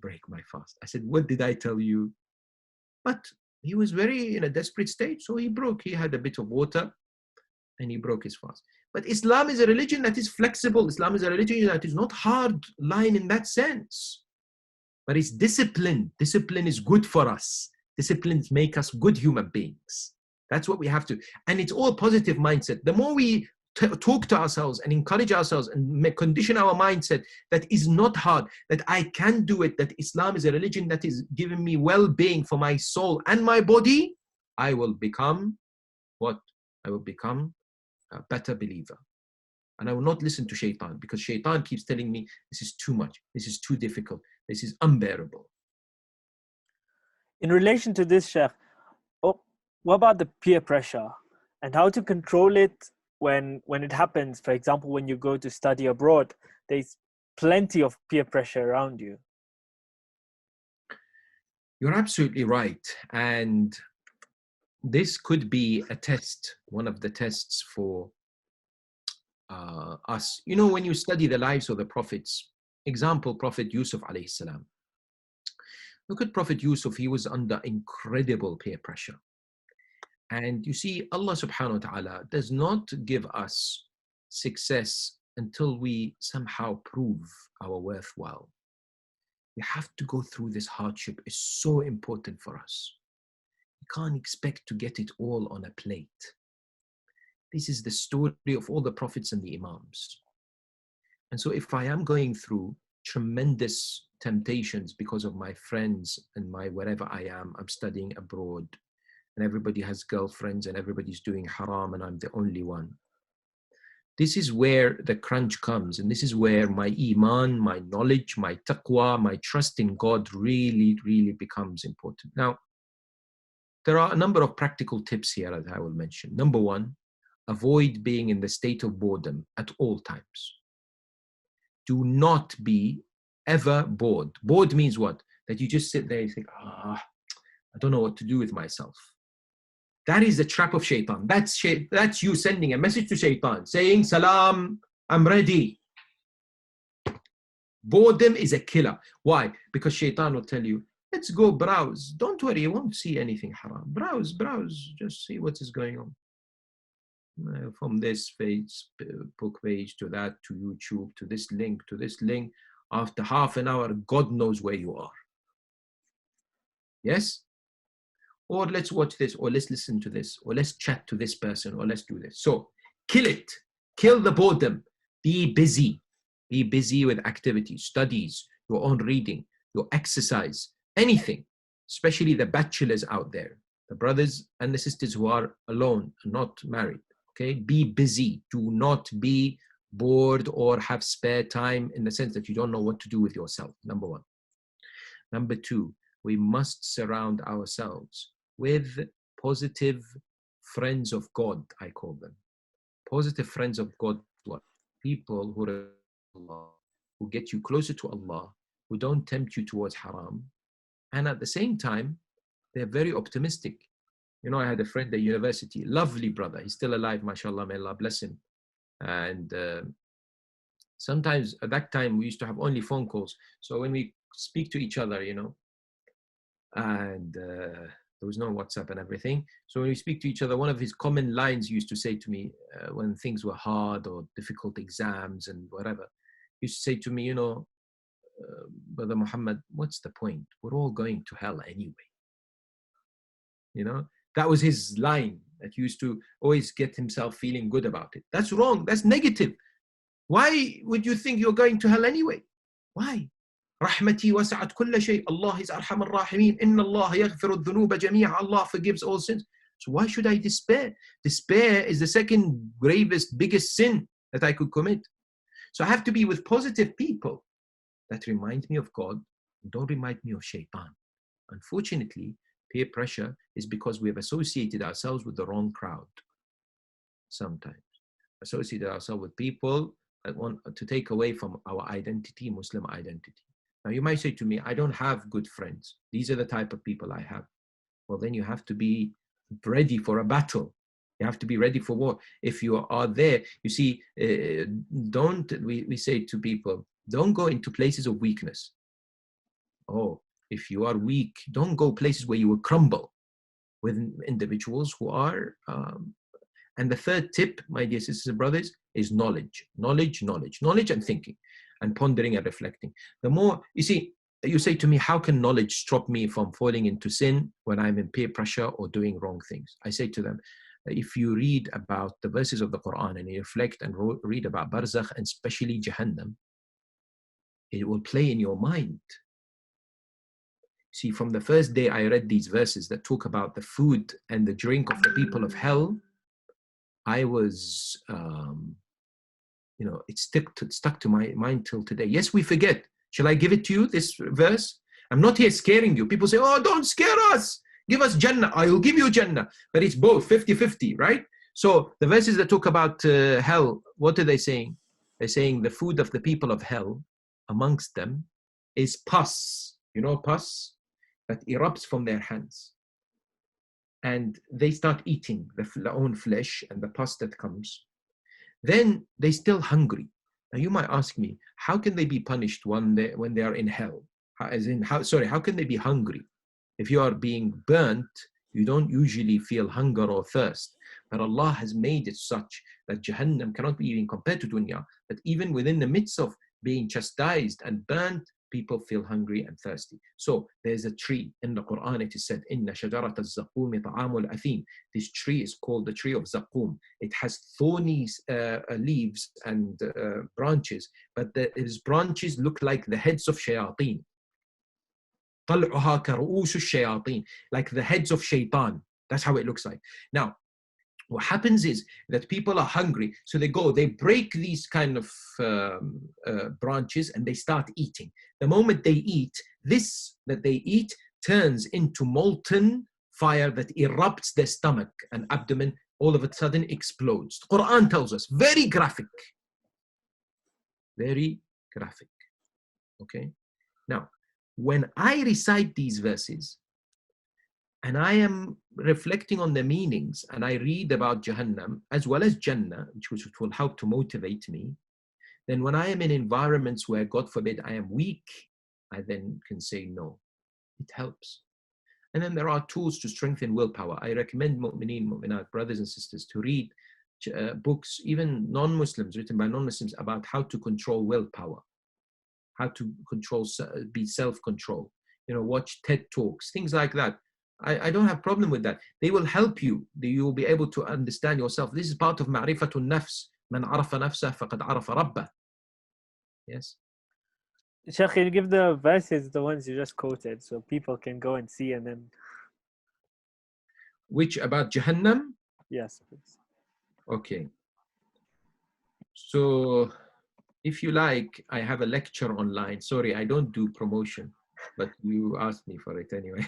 break my fast. I said, what did I tell you? But he was very in a desperate state, so he broke. He had a bit of water and he broke his fast. But Islam is a religion that is flexible. Islam is a religion that is not hard line in that sense. But it's discipline. Discipline is good for us. Disciplines make us good human beings. That's what we have to. And it's all positive mindset. The more we talk to ourselves and encourage ourselves and condition our mindset that is not hard, that I can do it, that Islam is a religion that is giving me well-being for my soul and my body, I will become what? I will become a better believer. And I will not listen to shaitan, because shaitan keeps telling me this is too much, this is too difficult, this is unbearable. In relation to this, Sheikh, what about the peer pressure and how to control it when it happens? For example, when you go to study abroad, there's plenty of peer pressure around you. You're absolutely right. And this could be a test, one of the tests for us. You know, when you study the lives of the prophets, example, Prophet Yusuf alayhi salam. Look at Prophet Yusuf, he was under incredible peer pressure. And you see, Allah subhanahu wa ta'ala does not give us success until we somehow prove our worthwhile. We have to go through this hardship. It's so important for us. We can't expect to get it all on a plate. This is the story of all the prophets and the imams. And so if I am going through tremendous temptations because of my friends and my wherever I am, I'm studying abroad, and everybody has girlfriends and everybody's doing haram and I'm the only one. This is where the crunch comes, and this is where my iman, my knowledge, my taqwa, my trust in God really, really becomes important. Now, there are a number of practical tips here that I will mention. Number one, avoid being in the state of boredom at all times. Do not be ever bored. Bored means what? That you just sit there and think, I don't know what to do with myself. That is the trap of shaitan. That's you sending a message to shaitan saying, Salam, I'm ready. Boredom is a killer. Why? Because shaitan will tell you, let's go browse. Don't worry, you won't see anything haram. Browse, just see what is going on. From this Facebook page to that, to YouTube, to this link, after half an hour, God knows where you are. Yes? Or let's watch this, or let's listen to this, or let's chat to this person, or let's do this. So kill it. Kill the boredom. Be busy. Be busy with activities, studies, your own reading, your exercise, anything, especially the bachelors out there, the brothers and the sisters who are alone and not married. Okay, be busy. Do not be bored or have spare time in the sense that you don't know what to do with yourself. Number one. Number two, we must surround ourselves with positive friends of God, I call them. Positive friends of God, what? People who are Allah, who get you closer to Allah, who don't tempt you towards haram, and at the same time, they're very optimistic. You know, I had a friend at university, lovely brother. He's still alive, mashallah, may Allah bless him. And sometimes at that time, we used to have only phone calls. So when we speak to each other, you know, and there was no WhatsApp and everything. So when we speak to each other, one of his common lines used to say to me when things were hard or difficult exams and whatever, he used to say to me, you know, Brother Mohammed, what's the point? We're all going to hell anyway. You know, that was his line that he used to always get himself feeling good about it. That's wrong. That's negative. Why would you think you're going to hell anyway? Why? Rahmati wasa'at kulla shay. Allah is arhamar rahimin. Inna Allah yaghfiru dhunuba jami'a. Allah forgives all sins. So why should I despair? Despair is the second gravest, biggest sin that I could commit. So I have to be with positive people that remind me of God, don't remind me of shaitan. Unfortunately, peer pressure is because we have associated ourselves with the wrong crowd. Sometimes associated ourselves with people that want to take away from our identity, Muslim identity. Now you might say to me, I don't have good friends. These are the type of people I have. Well, then you have to be ready for a battle. You have to be ready for war. If you are there, you see, we say to people, don't go into places of weakness. Oh, if you are weak, don't go places where you will crumble with individuals who are. And the third tip, my dear sisters and brothers, is knowledge. Knowledge and thinking and pondering and reflecting. The more, you see, you say to me, how can knowledge stop me from falling into sin when I'm in peer pressure or doing wrong things? I say to them, if you read about the verses of the Quran and you reflect and read about Barzakh and especially Jahannam, it will play in your mind. See, from the first day I read these verses that talk about the food and the drink of the people of hell, I was, you know, it stuck to my mind till today. Yes, we forget. Shall I give it to you, this verse? I'm not here scaring you. People say, oh, don't scare us. Give us Jannah. I will give you Jannah. But it's both, 50-50, right? So the verses that talk about hell, what are they saying? They're saying the food of the people of hell amongst them is pus. You know pus? That erupts from their hands. And they start eating their own flesh and the pus that comes. Then they're still hungry. Now you might ask me, how can they be punished when they are in hell? How can they be hungry? If you are being burnt, you don't usually feel hunger or thirst. But Allah has made it such that Jahannam cannot be even compared to dunya. That even within the midst of being chastised and burnt, people feel hungry and thirsty. So there's a tree in the Quran, it is said, Inna shajarat al-zaqum ta'amul athim. This tree is called the tree of Zaqum. It has thorny leaves and branches, but its branches look like the heads of shayateen. طَلْعُهَا كَرُؤُوسُ الشَّيَاطِينِ. Like the heads of shaitan. That's how it looks like. Now, what happens is that people are hungry, so they break these kind of branches and they start eating. The moment they eat, this that they eat turns into molten fire that erupts their stomach and abdomen, all of a sudden explodes. The Quran tells us, very graphic. Very graphic. Okay? Now, when I recite these verses, and I am reflecting on the meanings, and I read about Jahannam as well as Jannah, which will help to motivate me, then when I am in environments where, God forbid, I am weak, I then can say no. It helps. And then there are tools to strengthen willpower. I recommend mu'mineen, mu'minat, brothers and sisters, to read books, even non-Muslims, written by non-Muslims, about how to control willpower, how to be self-control. You know, watch TED Talks, things like that. I don't have problem with that. They will help you. You will be able to understand yourself. This is part of ma'rifatun nafs. Man arafa nafsah faqad arafa rabbah. Yes. Sheikh, can you give the verses, the ones you just quoted, so people can go and see and then... Which about Jahannam? Yes, please. Okay. So, if you like, I have a lecture online. Sorry, I don't do promotion. but you asked me for it anyway.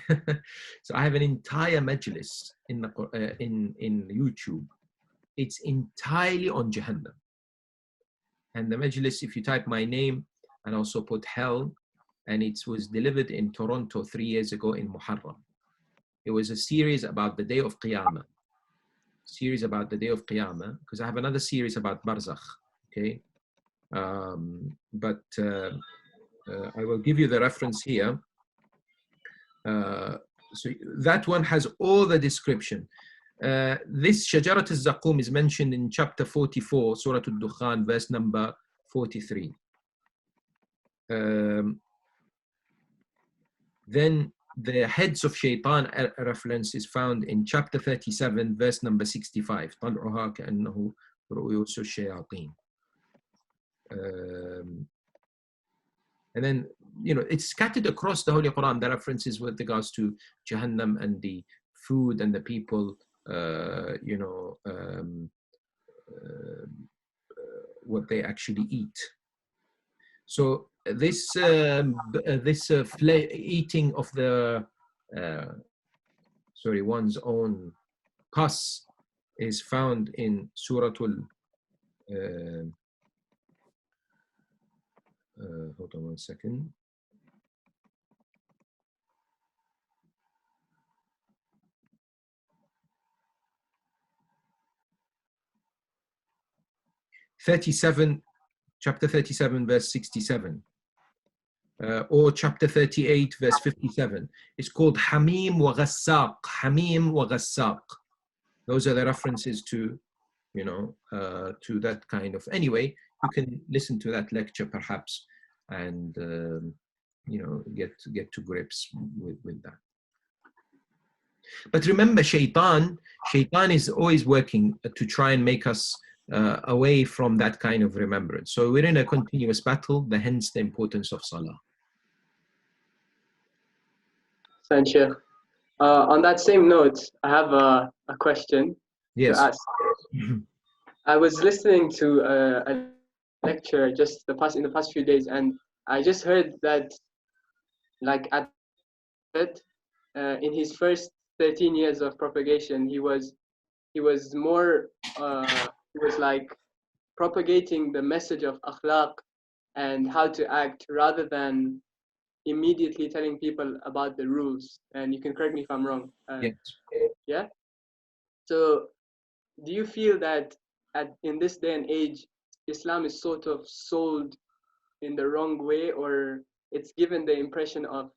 So I have an entire majlis in YouTube. It's entirely on Jahannam. And the majlis, if you type my name and also put hell, and it was delivered in Toronto 3 years ago in Muharram. It was a series about the day of Qiyamah. Because I have another series about Barzakh, okay? But I will give you the reference here. So that one has all the description. This Shajarat al-Zaqum is mentioned in chapter 44, Surah Al-Dukhan, verse number 43. Then the heads of shaitan reference is found in chapter 37, verse number 65. طَلْعُهَا كَأَنَّهُ رُؤُوسُ الشَّيَاطِينِ. And then, you know, it's scattered across the Holy Quran, the references with regards to Jahannam and the food and the people, what they actually eat. So this eating of the one's own pus is found in Surah hold on one second. Chapter 37, verse 67. Or chapter 38, verse 57. It's called Hamim wa Ghassaq. Hamim wa Ghassaq. Those are the references to, you know, to that kind of. Anyway, you can listen to that lecture perhaps, and you know, get to grips with that. But remember, shaitan is always working to try and make us away from that kind of remembrance. So we're in a continuous battle, hence the importance of Salah. Thank you. On that same note, I have a question to ask. I was listening to a lecture in the past few days, and I just heard that, like, in his first 13 years of propagation, he was like propagating the message of akhlaq and how to act, rather than immediately telling people about the rules. And you can correct me if I'm wrong. Yes. Yeah. So, do you feel that in this day and age, Islam is sort of sold in the wrong way, or it's given the impression of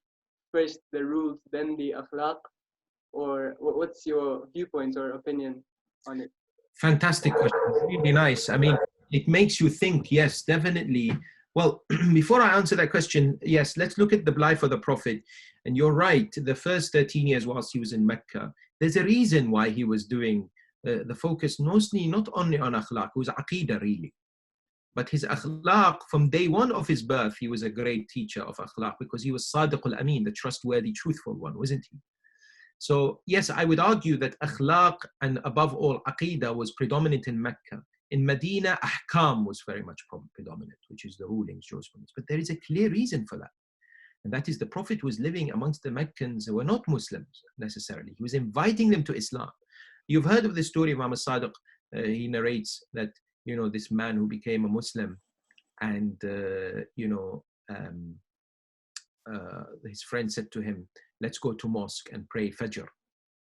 first the rules, then the akhlaq? Or what's your viewpoint or opinion on it? Fantastic question. Really nice. I mean, it makes you think. Yes, definitely. Well, before I answer that question, yes, let's look at the life of the Prophet. And you're right, the first 13 years whilst he was in Mecca, there's a reason why he was doing the focus mostly not only on akhlaq, it was aqidah really. But his akhlaq, from day one of his birth, he was a great teacher of akhlaq, because he was Sadiq al-Amin, the trustworthy, truthful one, wasn't he? So yes, I would argue that akhlaq and above all aqidah was predominant in Mecca. In Medina, ahkam was very much predominant, which is the rulings, jurisprudence. But there is a clear reason for that. And that is the Prophet was living amongst the Meccans who were not Muslims necessarily. He was inviting them to Islam. You've heard of the story of Imam Sadiq. He narrates that, you know, this man who became a Muslim, and, his friend said to him, let's go to mosque and pray Fajr.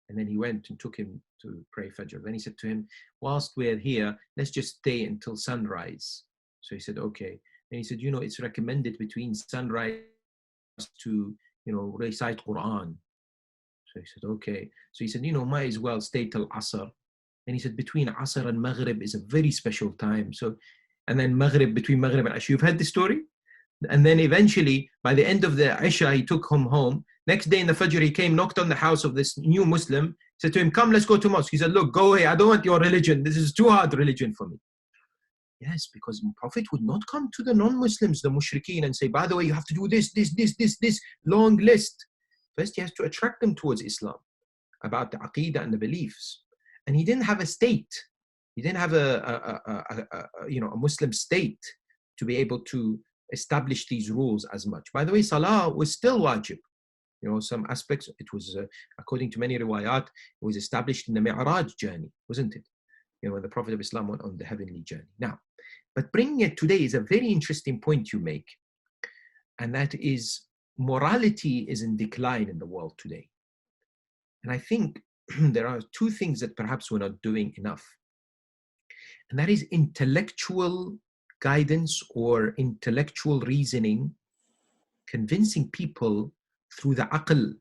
And then he went and took him to pray Fajr. Then he said to him, whilst we're here, let's just stay until sunrise. So he said, okay. And he said, you know, it's recommended between sunrise to, you know, recite Quran. So he said, okay. So he said, you know, might as well stay till Asr. And he said, between Asr and Maghrib is a very special time. So, and then Maghrib, between Maghrib and Isha. You've heard the story? And then eventually, by the end of the Isha, he took him home. Next day in the Fajr, he came, knocked on the house of this new Muslim, said to him, come, let's go to mosque. He said, look, go away. I don't want your religion. This is too hard religion for me. Yes, because the Prophet would not come to the non-Muslims, the mushrikeen, and say, by the way, you have to do this, long list. First, he has to attract them towards Islam, about the aqidah and the beliefs. And he didn't have a state. He didn't have a Muslim state to be able to establish these rules as much. By the way, Salah was still wajib. Some aspects, it was, according to many riwayat, it was established in the Mi'raj journey, wasn't it? When the Prophet of Islam went on the heavenly journey. Now, but bringing it today is a very interesting point you make. And that is, morality is in decline in the world today. And I think there are two things that perhaps we're not doing enough. And that is intellectual guidance or intellectual reasoning, convincing people through the aql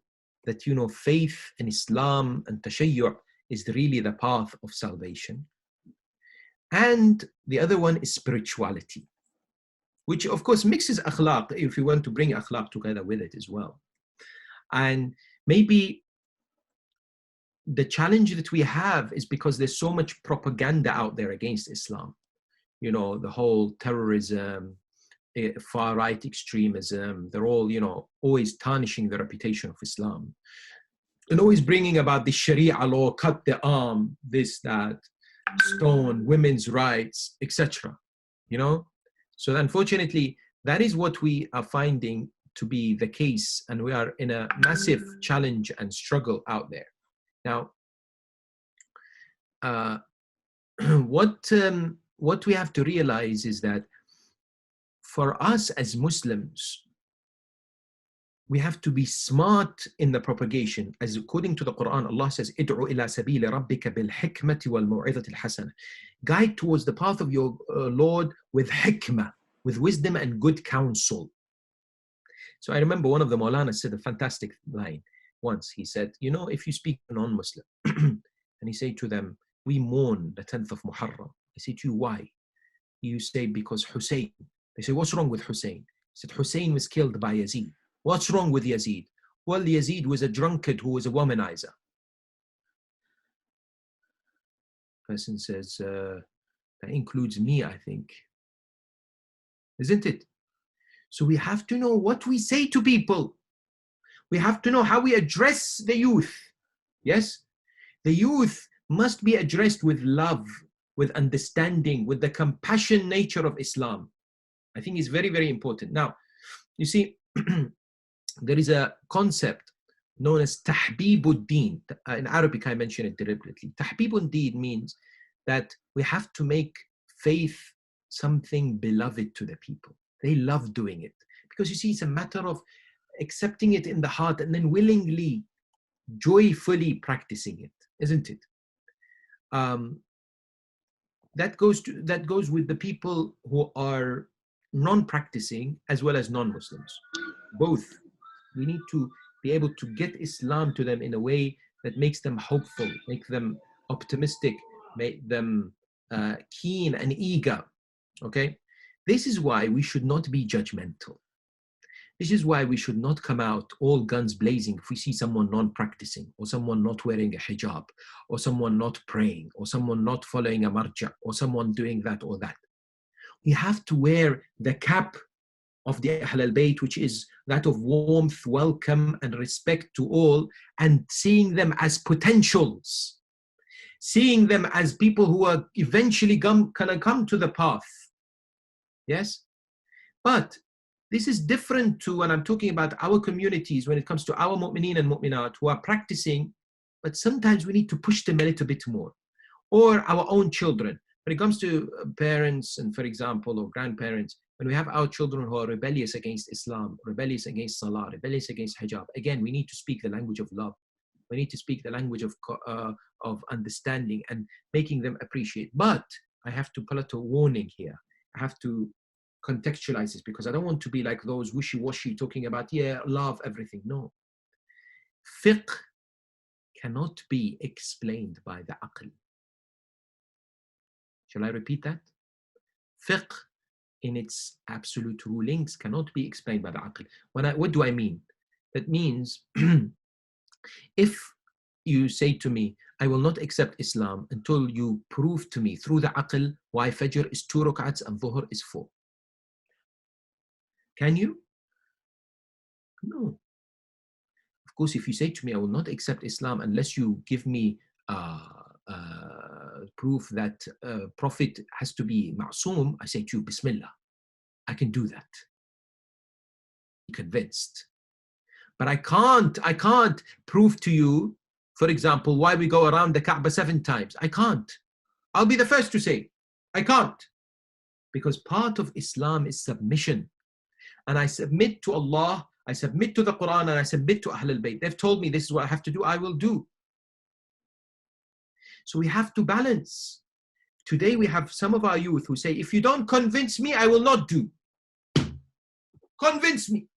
that, faith in Islam and tashayyu' is really the path of salvation. And the other one is spirituality, which of course mixes akhlaq, if you want to bring akhlaq together with it as well. And maybe the challenge that we have is because there's so much propaganda out there against Islam. The whole terrorism, far-right extremism, they're all, always tarnishing the reputation of Islam. And always bringing about the Sharia law, cut the arm, this, that, stone, women's rights, etc. So unfortunately, that is what we are finding to be the case. And we are in a massive challenge and struggle out there. Now, what we have to realize is that for us as Muslims, we have to be smart in the propagation. As according to the Quran, Allah says, "Id'u ila sabili rabbika bil hikmati wal maw'izati al hasana." Guide towards the path of your Lord with hikmah, with wisdom and good counsel. So I remember one of the Maulana said a fantastic line once. He said, if you speak to a non-Muslim and he say to them, "We mourn the 10th of Muharram." I say to you, "Why?" You say, "Because Hussein." They say, "What's wrong with Hussein?" He said, "Hussein was killed by Yazid." "What's wrong with Yazid?" "Well, Yazid was a drunkard who was a womanizer." Person says, that includes me, I think. Isn't it? So we have to know what we say to people. We have to know how we address the youth. Yes? The youth must be addressed with love, with understanding, with the compassion nature of Islam. I think it's very, very important. Now, you see, there is a concept known as tahbibuddin. In Arabic, I mention it deliberately. Tahbibuddin means that we have to make faith something beloved to the people. They love doing it. Because you see, it's a matter of accepting it in the heart and then willingly, joyfully practicing it, isn't it? That goes with the people who are non-practicing as well as non-Muslims. Both. We need to be able to get Islam to them in a way that makes them hopeful, make them optimistic, make them keen and eager. Okay? This is why we should not be judgmental. This is why we should not come out all guns blazing if we see someone non-practicing, or someone not wearing a hijab, or someone not praying, or someone not following a marja, or someone doing that or that. We have to wear the cap of the Ahl al-Bayt, which is that of warmth, welcome, and respect to all, and seeing them as potentials, seeing them as people who are eventually gonna come to the path. Yes? But this is different to when I'm talking about our communities, when it comes to our mu'mineen and mu'minat who are practicing, but sometimes we need to push them a little bit more. Or our own children. When it comes to parents and, for example, or grandparents, when we have our children who are rebellious against Islam, rebellious against Salah, rebellious against hijab, again, we need to speak the language of love. We need to speak the language of understanding and making them appreciate. But I have to put a warning here. I have to contextualize this because I don't want to be like those wishy-washy talking about, yeah, love, everything. No. Fiqh cannot be explained by the aql. Shall I repeat that? Fiqh in its absolute rulings cannot be explained by the aql. What do I mean? That means if you say to me, I will not accept Islam until you prove to me through the aql why Fajr is 2 rak'ats and Dhuhr is 4. Can you? No. Of course, if you say to me, I will not accept Islam unless you give me proof that Prophet has to be ma'soom, I say to you, Bismillah, I can do that. convinced. But I can't prove to you, for example, why we go around the Kaaba 7 times. I can't. I'll be the first to say, I can't. Because part of Islam is submission. And I submit to Allah, I submit to the Quran, and I submit to Ahlul Bayt. They've told me this is what I have to do, I will do. So we have to balance. Today we have some of our youth who say, if you don't convince me, I will not do. Convince me.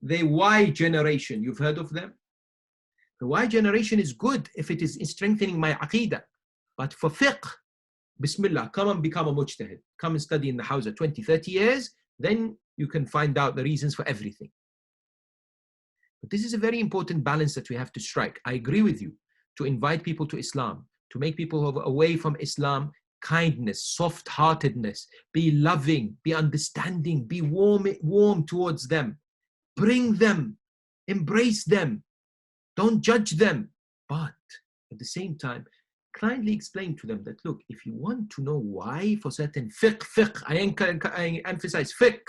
The Y generation, you've heard of them? The Y generation is good if it is strengthening my aqidah. But for fiqh, Bismillah, come and become a mujtahid. Come and study in the house 20, 30 years, then you can find out the reasons for everything. But this is a very important balance that we have to strike. I agree with you. To invite people to Islam, to make people away from Islam, kindness, soft-heartedness, be loving, be understanding, be warm towards them. Bring them, embrace them, don't judge them. But at the same time, kindly explain to them that, look, if you want to know why for certain fiqh, I emphasize fiqh,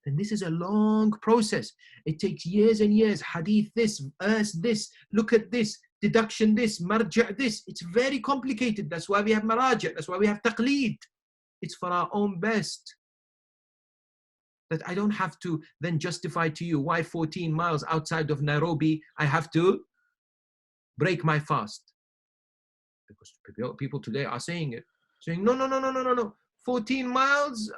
then this is a long process. It takes years and years. Hadith this, verse this, look at this, deduction this, marja' this. It's very complicated. That's why we have maraja'. That's why we have taqleed. It's for our own best. That I don't have to then justify to you why 14 miles outside of Nairobi I have to break my fast. Because people today are saying it. Saying, no. 14 miles,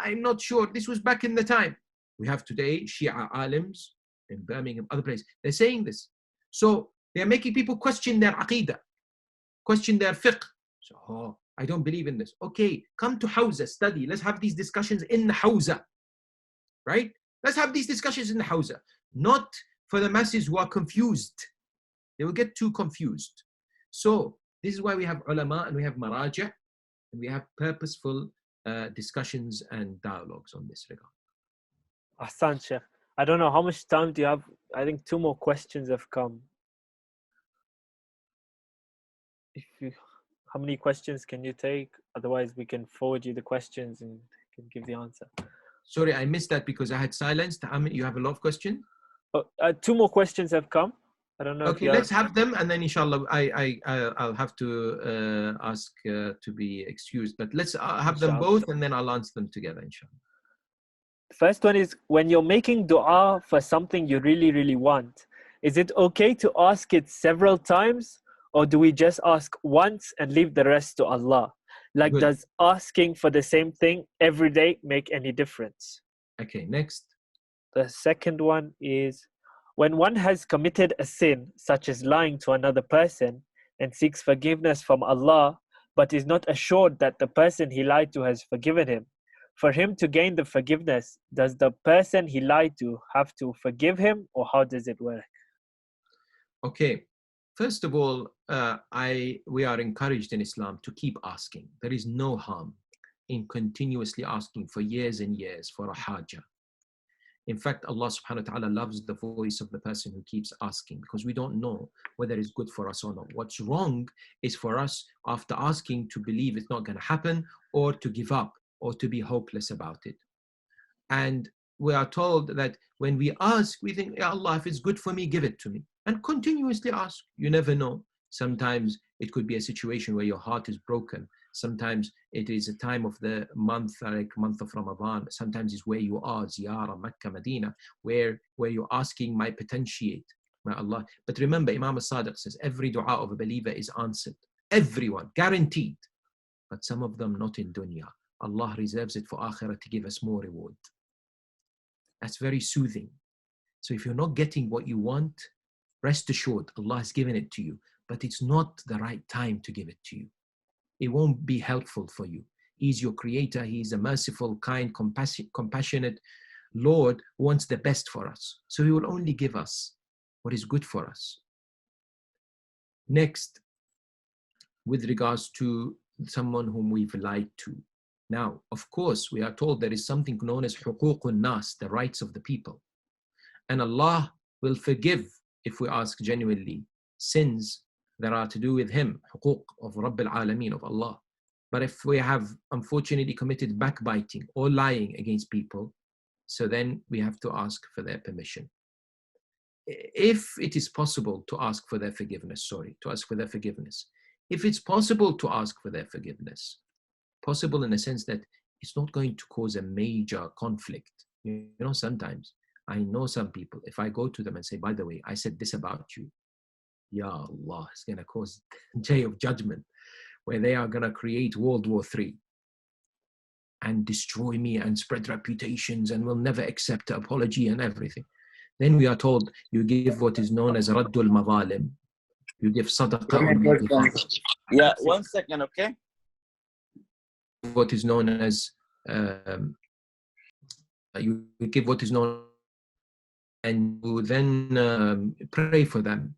I'm not sure. This was back in the time. We have today Shia alims in Birmingham, other places. They're saying this. So they're making people question their aqidah, question their fiqh. So, I don't believe in this. Okay, come to Hawza, study. Let's have these discussions in the Hawza. Right? Let's have these discussions in the Hawza. Not for the masses who are confused. They will get too confused. So this is why we have ulama and we have maraja' and we have purposeful discussions and dialogues on this regard. Ahsan, Sheikh. I don't know, how much time do you have? I think 2 more questions have come. How many questions can you take? Otherwise, we can forward you the questions and can give the answer. Sorry, I missed that because I had silenced. You have a lot of questions? 2 more questions have come. I don't know. Okay, let's have them, and then inshallah, I'll have to ask to be excused. But let's have them both, and then I'll answer them together, inshallah. The first one is, when you're making dua for something you really, really want, is it okay to ask it several times, or do we just ask once and leave the rest to Allah? Like, Good. Does asking for the same thing every day make any difference? Okay, next. The second one is, when one has committed a sin, such as lying to another person, and seeks forgiveness from Allah, but is not assured that the person he lied to has forgiven him, for him to gain the forgiveness, does the person he lied to have to forgive him, or how does it work? Okay, first of all, we are encouraged in Islam to keep asking. There is no harm in continuously asking for years and years for a hajah. In fact, Allah subhanahu wa ta'ala loves the voice of the person who keeps asking, because we don't know whether it's good for us or not. What's wrong is for us, after asking, to believe it's not going to happen, or to give up, or to be hopeless about it. And we are told that when we ask, we think, Ya Allah, if it's good for me, give it to me. And continuously ask. You never know. Sometimes it could be a situation where your heart is broken. Sometimes it is a time of the month, like month of Ramadan. Sometimes it's where you are, Ziyarah, Mecca, Medina, where you're asking might potentiate, my Allah. But remember, Imam al-Sadiq says, every dua of a believer is answered. Everyone, guaranteed. But some of them not in dunya. Allah reserves it for akhirah to give us more reward. That's very soothing. So if you're not getting what you want, rest assured, Allah has given it to you, but it's not the right time to give it to you. It won't be helpful for you. He's your creator. He's a merciful, kind, compassionate Lord who wants the best for us. So he will only give us what is good for us. Next, with regards to someone whom we've lied to. Now, of course, we are told there is something known as huququn nas, the rights of the people. And Allah will forgive if we ask genuinely sins that are to do with Him, huquq of Rabbil Alameen, of Allah. But if we have unfortunately committed backbiting or lying against people, So then we have to ask for their permission. If it is possible to ask for their forgiveness, if it's possible to ask for their forgiveness, possible in the sense that it's not going to cause a major conflict. You know, sometimes I know some people, if I go to them and say, by the way, I said this about you, Ya Allah, it's going to cause a day of judgment where they are going to create World War III and destroy me and spread reputations and will never accept an apology and everything. Then we are told you give what is known as Raddul Mazalim. You give sadaqah. Yeah, 1 second, okay? What is known as, you give what is known, and you then pray for them.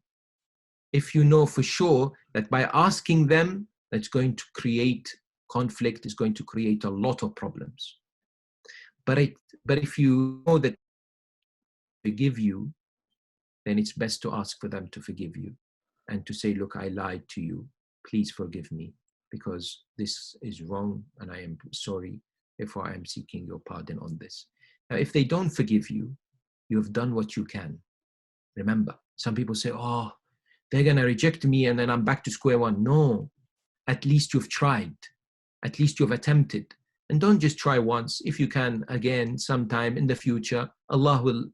If you know for sure that by asking them, that's going to create conflict, is going to create a lot of problems. But if you know that they forgive you, then it's best to ask for them to forgive you and to say, look, I lied to you. Please forgive me because this is wrong and I am sorry. Therefore, I am seeking your pardon on this. Now, if they don't forgive you, you have done what you can. Remember, some people say, oh, they're going to reject me and then I'm back to square one. No, at least you've tried. At least you've attempted. And don't just try once. If you can, again, sometime in the future, Allah will,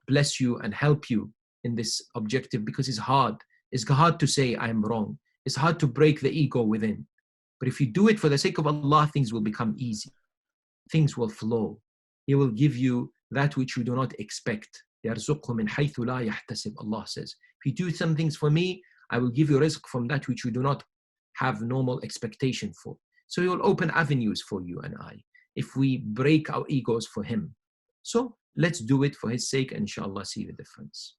bless you and help you in this objective, because it's hard. It's hard to say I'm wrong. It's hard to break the ego within. But if you do it for the sake of Allah, things will become easy. Things will flow. He will give you that which you do not expect. يَرْزُقْهُ مِنْ حَيْثُ لَا يَحْتَسِبْ. Allah says, if you do some things for me, I will give you rizq from that which you do not have normal expectation for. So He will open avenues for you and I, if we break our egos for Him. So let's do it for His sake and inshallah see the difference.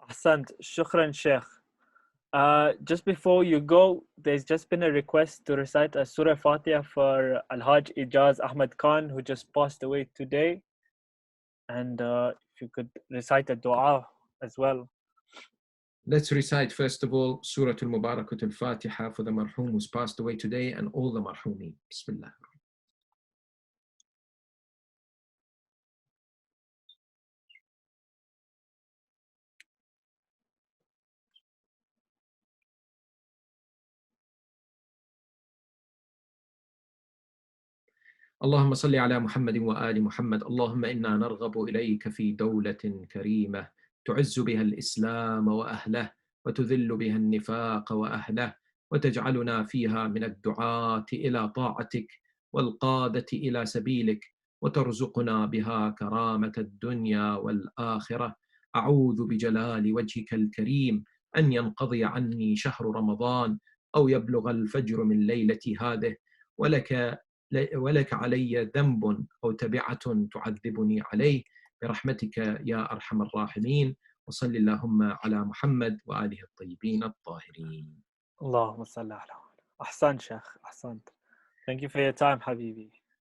Ahsant. Shukran, Sheikh. Just before you go, there's just been a request to recite a Surah Fatiha for Al-Hajj Ijaz Ahmed Khan, who just passed away today. And if you could recite a dua as well. Let's recite first of all Surah Al-Mubarakut Al-Fatiha for the marhum who's passed away today and all the marhumin. Bismillah. اللهم صل على محمد وآل محمد. اللهم إنا نرغب إليك في دولة كريمة تعز بها الإسلام وأهله وتذل بها النفاق وأهله وتجعلنا فيها من الدعاة إلى طاعتك والقادة إلى سبيلك وترزقنا بها كرامة الدنيا والآخرة. أعوذ بجلال وجهك الكريم أن ينقضي عني شهر رمضان أو يبلغ الفجر من ليلة هذه ولك علي ذنب أو تبعة تعذبني عليه برحمتك يا أرحم الراحمين. وصل اللهم على محمد وآله الطيبين الطاهرين. اللهم صل على Ahsan, Sheikh. Ahsan. Thank you for your time, Habibi.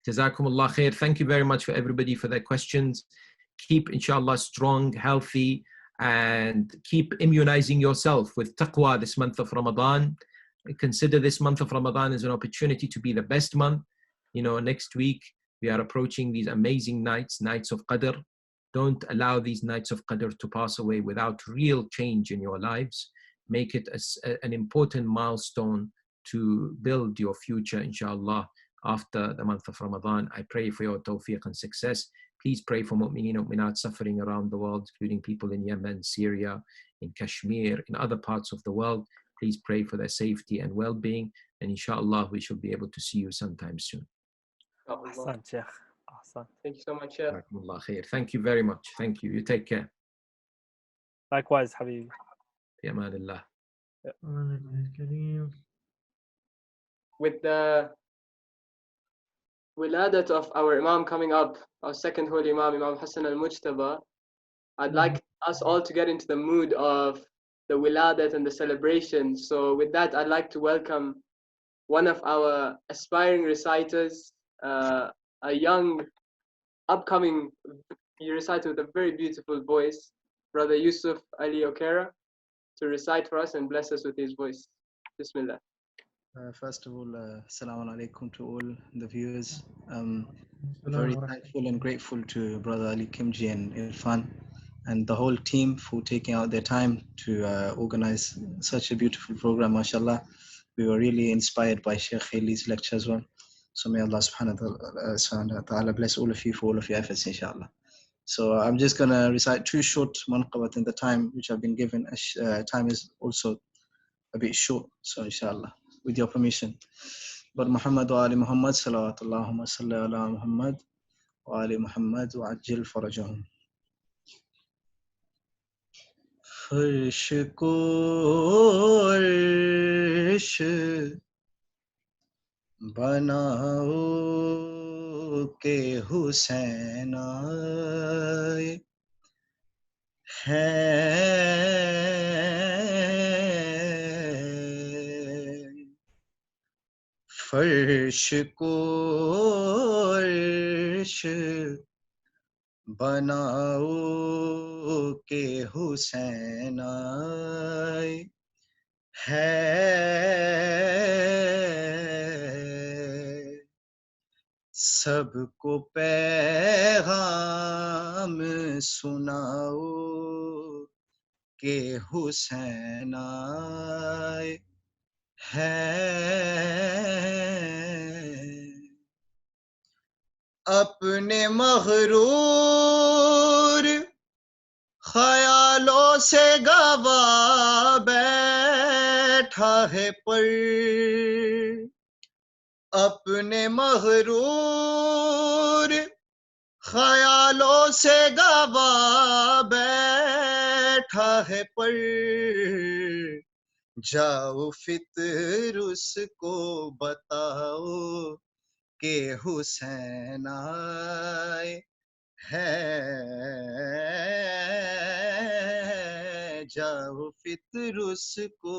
Jazakumullah khair. Thank you very much for everybody for their questions. Keep, inshallah, strong, healthy, and keep immunizing yourself with taqwa this month of Ramadan. Consider this month of Ramadan as an opportunity to be the best month. Next week we are approaching these amazing nights of Qadr. Don't allow these nights of Qadr to pass away without real change in your lives. Make it an important milestone to build your future, inshallah, after the month of Ramadan. I pray for your tawfiq and success. Please pray for mu'mineen and mu'minat suffering around the world, including people in Yemen, Syria, in Kashmir, in other parts of the world. Please pray for their safety and well-being. And inshallah, we shall be able to see you sometime soon. Ahsan, Sheikh. Ahsan. Thank you so much, Sheikh. Thank you very much. Thank you. You take care. Likewise, Habibi. Bi amanillah. With the wiladat of our Imam coming up, our second holy Imam, Imam Hassan al-Mujtaba, I'd like us all to get into the mood of the wiladat and the celebration. So with that, I'd like to welcome one of our aspiring reciters, a young, upcoming reciter with a very beautiful voice, Brother Yusuf Ali Okera, to recite for us and bless us with his voice. Bismillah. First of all, Assalamu alaikum to all the viewers. Very thankful and grateful to Brother Ali Kimji and Irfan and the whole team for taking out their time to organize such a beautiful program, mashallah. We were really inspired by Sheikh Hilli's lecture as well. So may Allah subhanahu wa ta'ala bless all of you for all of your efforts, inshallah. So I'm just going to recite two short manqabat in the time which I've been given. Time is also a bit short, so inshallah, with your permission. But Muhammad wa ali Muhammad, salawatullah salli ala Muhammad wa ali Muhammad wa ajil farajahum. فرش کو عرش بناؤ کہ حسین آئے ہے فرش کو عرش بناؤ کہ حسین آئے ہے سب کو پیغام سناؤ کہ حسین آئے ہے اپنے مغرور خیالوں سے گوا بیٹھا ہے پر اپنے مغرور خیالوں سے گوا بیٹھا ہے پر جاؤ فطر اس کو بتاؤ کہ حسین آئے ہے جاؤ فطر اس کو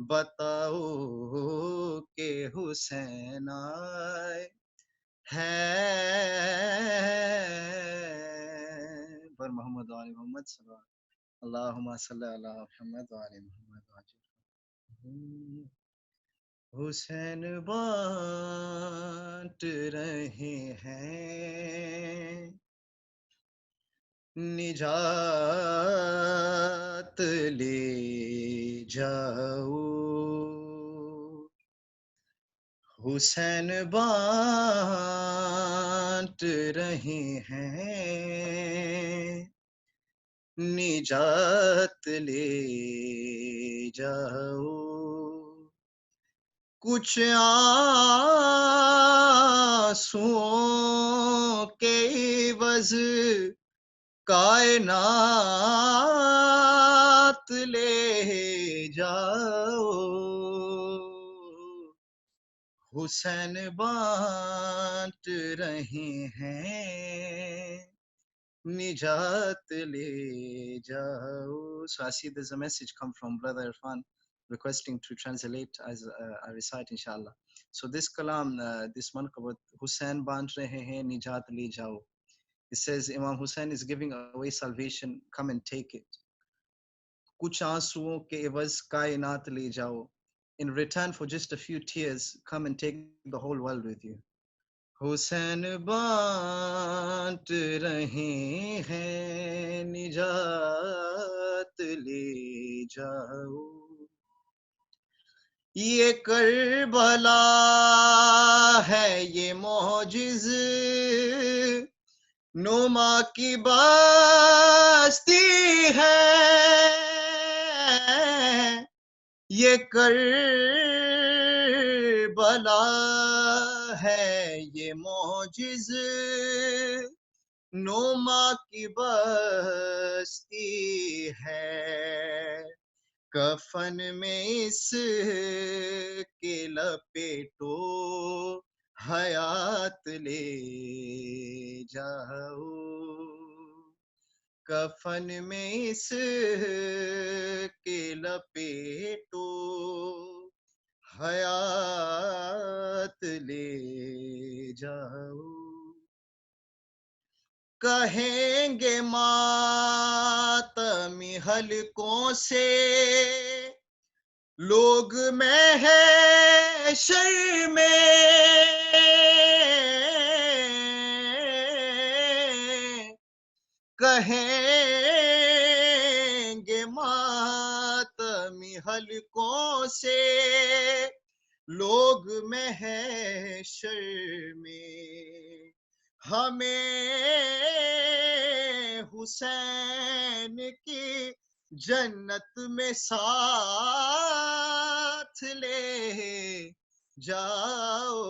بتاؤ کہ حسین آئے ہے بر محمد و آل محمد صلی اللہ اللہم صلی علی محمد و آل محمد حسین بانٹ رہے ہیں نجات لے جاؤ حسین بانٹ رہے ہیں نجات لے جاؤ کچھ آنسوؤں کے عوض کائنات لے جاؤ حسین بانٹ رہے ہیں نجات لے جاؤ. So I see there's a message come from Brother Irfan requesting to translate as I recite inshallah. So this kalam, this manqabat, Hussain bant rahe hain, nijat le jao. It says Imam Hussain is giving away salvation, come and take it. Kuch aansuon ke evaz kainat le jao. In return for just a few tears, come and take the whole world with you. حسین بانٹ رہے ہیں نجات لے جاؤ یہ کربلا ہے یہ معجز نما کی بستی ہے یہ کربلا ہے یہ معجز نما کی بستی ہے کفن میں اس کے لپیٹو حیات لے جاؤ کفن میں اس کے لپیٹو حیات لے جاؤ کہیں گے ماتمی حلقوں سے لوگ محشر میں کہیں گے ماتمی حلقوں سے، لوگ محشر میں ہمیں حسین کی جنت میں ساتھ لے جاؤ،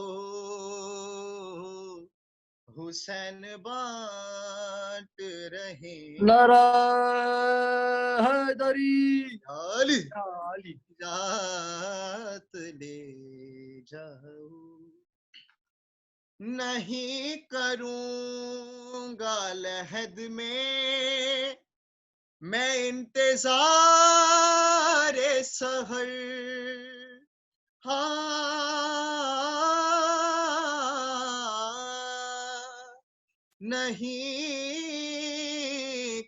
حسین بانٹ رہے نعرہ حیدری علی علی جات لے جاؤ، نہیں کروں گا لحد میں انتظار سحر، نہیں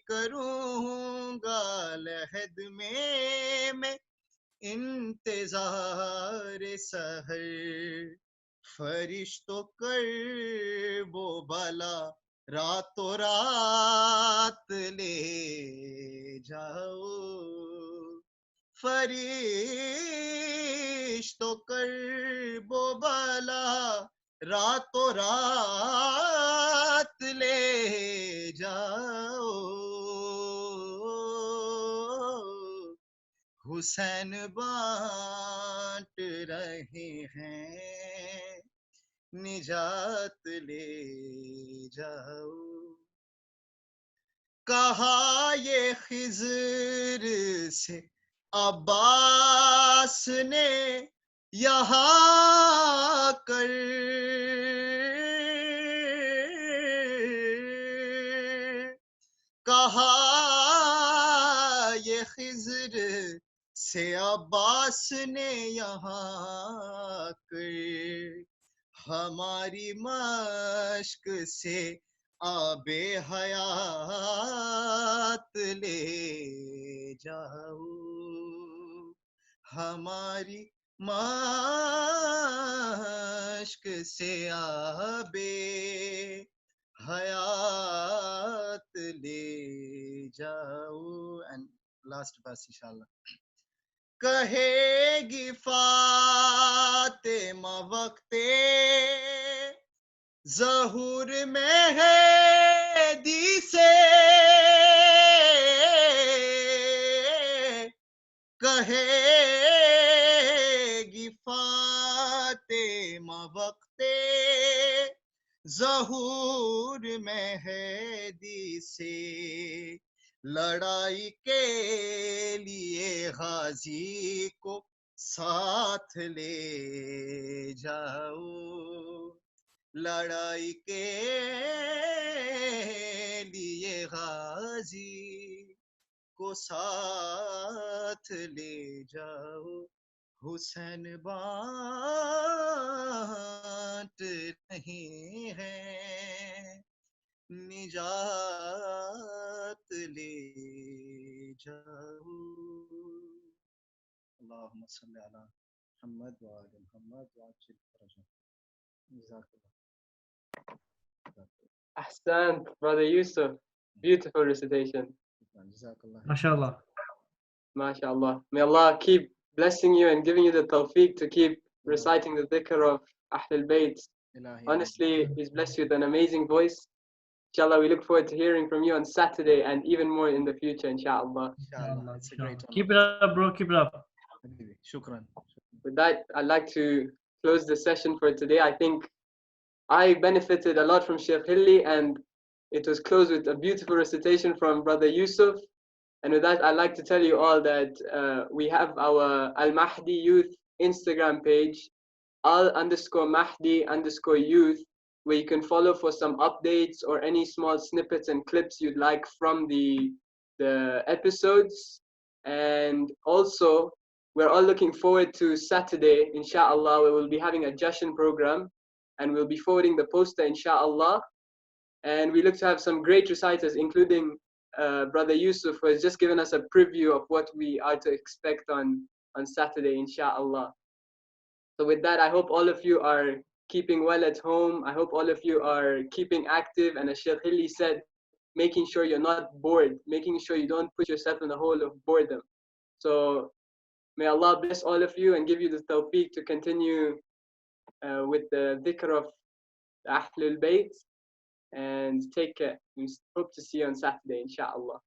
کروں گا لحد میں انتظار سحر، فرشتوں کر وہ بلا راتوں رات لے جاؤ، فرشتوں کر وہ بلا راتوں رات لے جاؤ، حسین بانٹ رہے ہیں نجات لے جاؤ، کہا یہ خضر سے عباس نے یہاں کر، کہا یہ خضر سے عباس نے یہاں کر، ہماری مشق سے آب حیات لے جاؤ، ہماری مشق سے آب حیات لے جاؤ. And last verse inshallah. کہے گی فاطمہ وقت ظہور مہدی سے، کہے گی فاطمہ وقت ظہور مہدی سے، لڑائی کے لیے غازی کو ساتھ لے جاؤ، لڑائی کے لیے غازی کو ساتھ لے جاؤ، حسین بانٹ نہیں ہے نجات لے جاؤ. اللہم صلی علی محمد وآل محمد وعجل فرجهم. جزاک اللہ. Ahsan, Brother Yusuf. Beautiful recitation. جزاک اللہ. MashaAllah. MashaAllah. May Allah keep blessing you and giving you the tawfiq to keep reciting the dhikr of Ahlul Bayt. Honestly, He's blessed you with an amazing voice. Inshallah, we look forward to hearing from you on Saturday and even more in the future, inshallah. Inshallah. It's a great honor. Keep it up, bro. Keep it up. Shukran. With that, I'd like to close the session for today. I think I benefited a lot from Sheikh Hilli, and it was closed with a beautiful recitation from Brother Yusuf. And with that, I'd like to tell you all that we have our Al-Mahdi Youth Instagram page, al_Mahdi_youth, where you can follow for some updates or any small snippets and clips you'd like from the episodes. And also, we're all looking forward to Saturday, inshallah, where we'll be having a Jashan program, and we'll be forwarding the poster, inshallah. And we look to have some great reciters, including Brother Yusuf, who has just given us a preview of what we are to expect on on Saturday, inshallah. So with that, I hope all of you are keeping well at home. I hope all of you are keeping active. And as Sheikh Hilli said, making sure you're not bored, making sure you don't put yourself in a hole of boredom. So may Allah bless all of you and give you the tawfiq to continue with the dhikr of Ahlul Bayt. And take care. We hope to see you on Saturday, inshallah.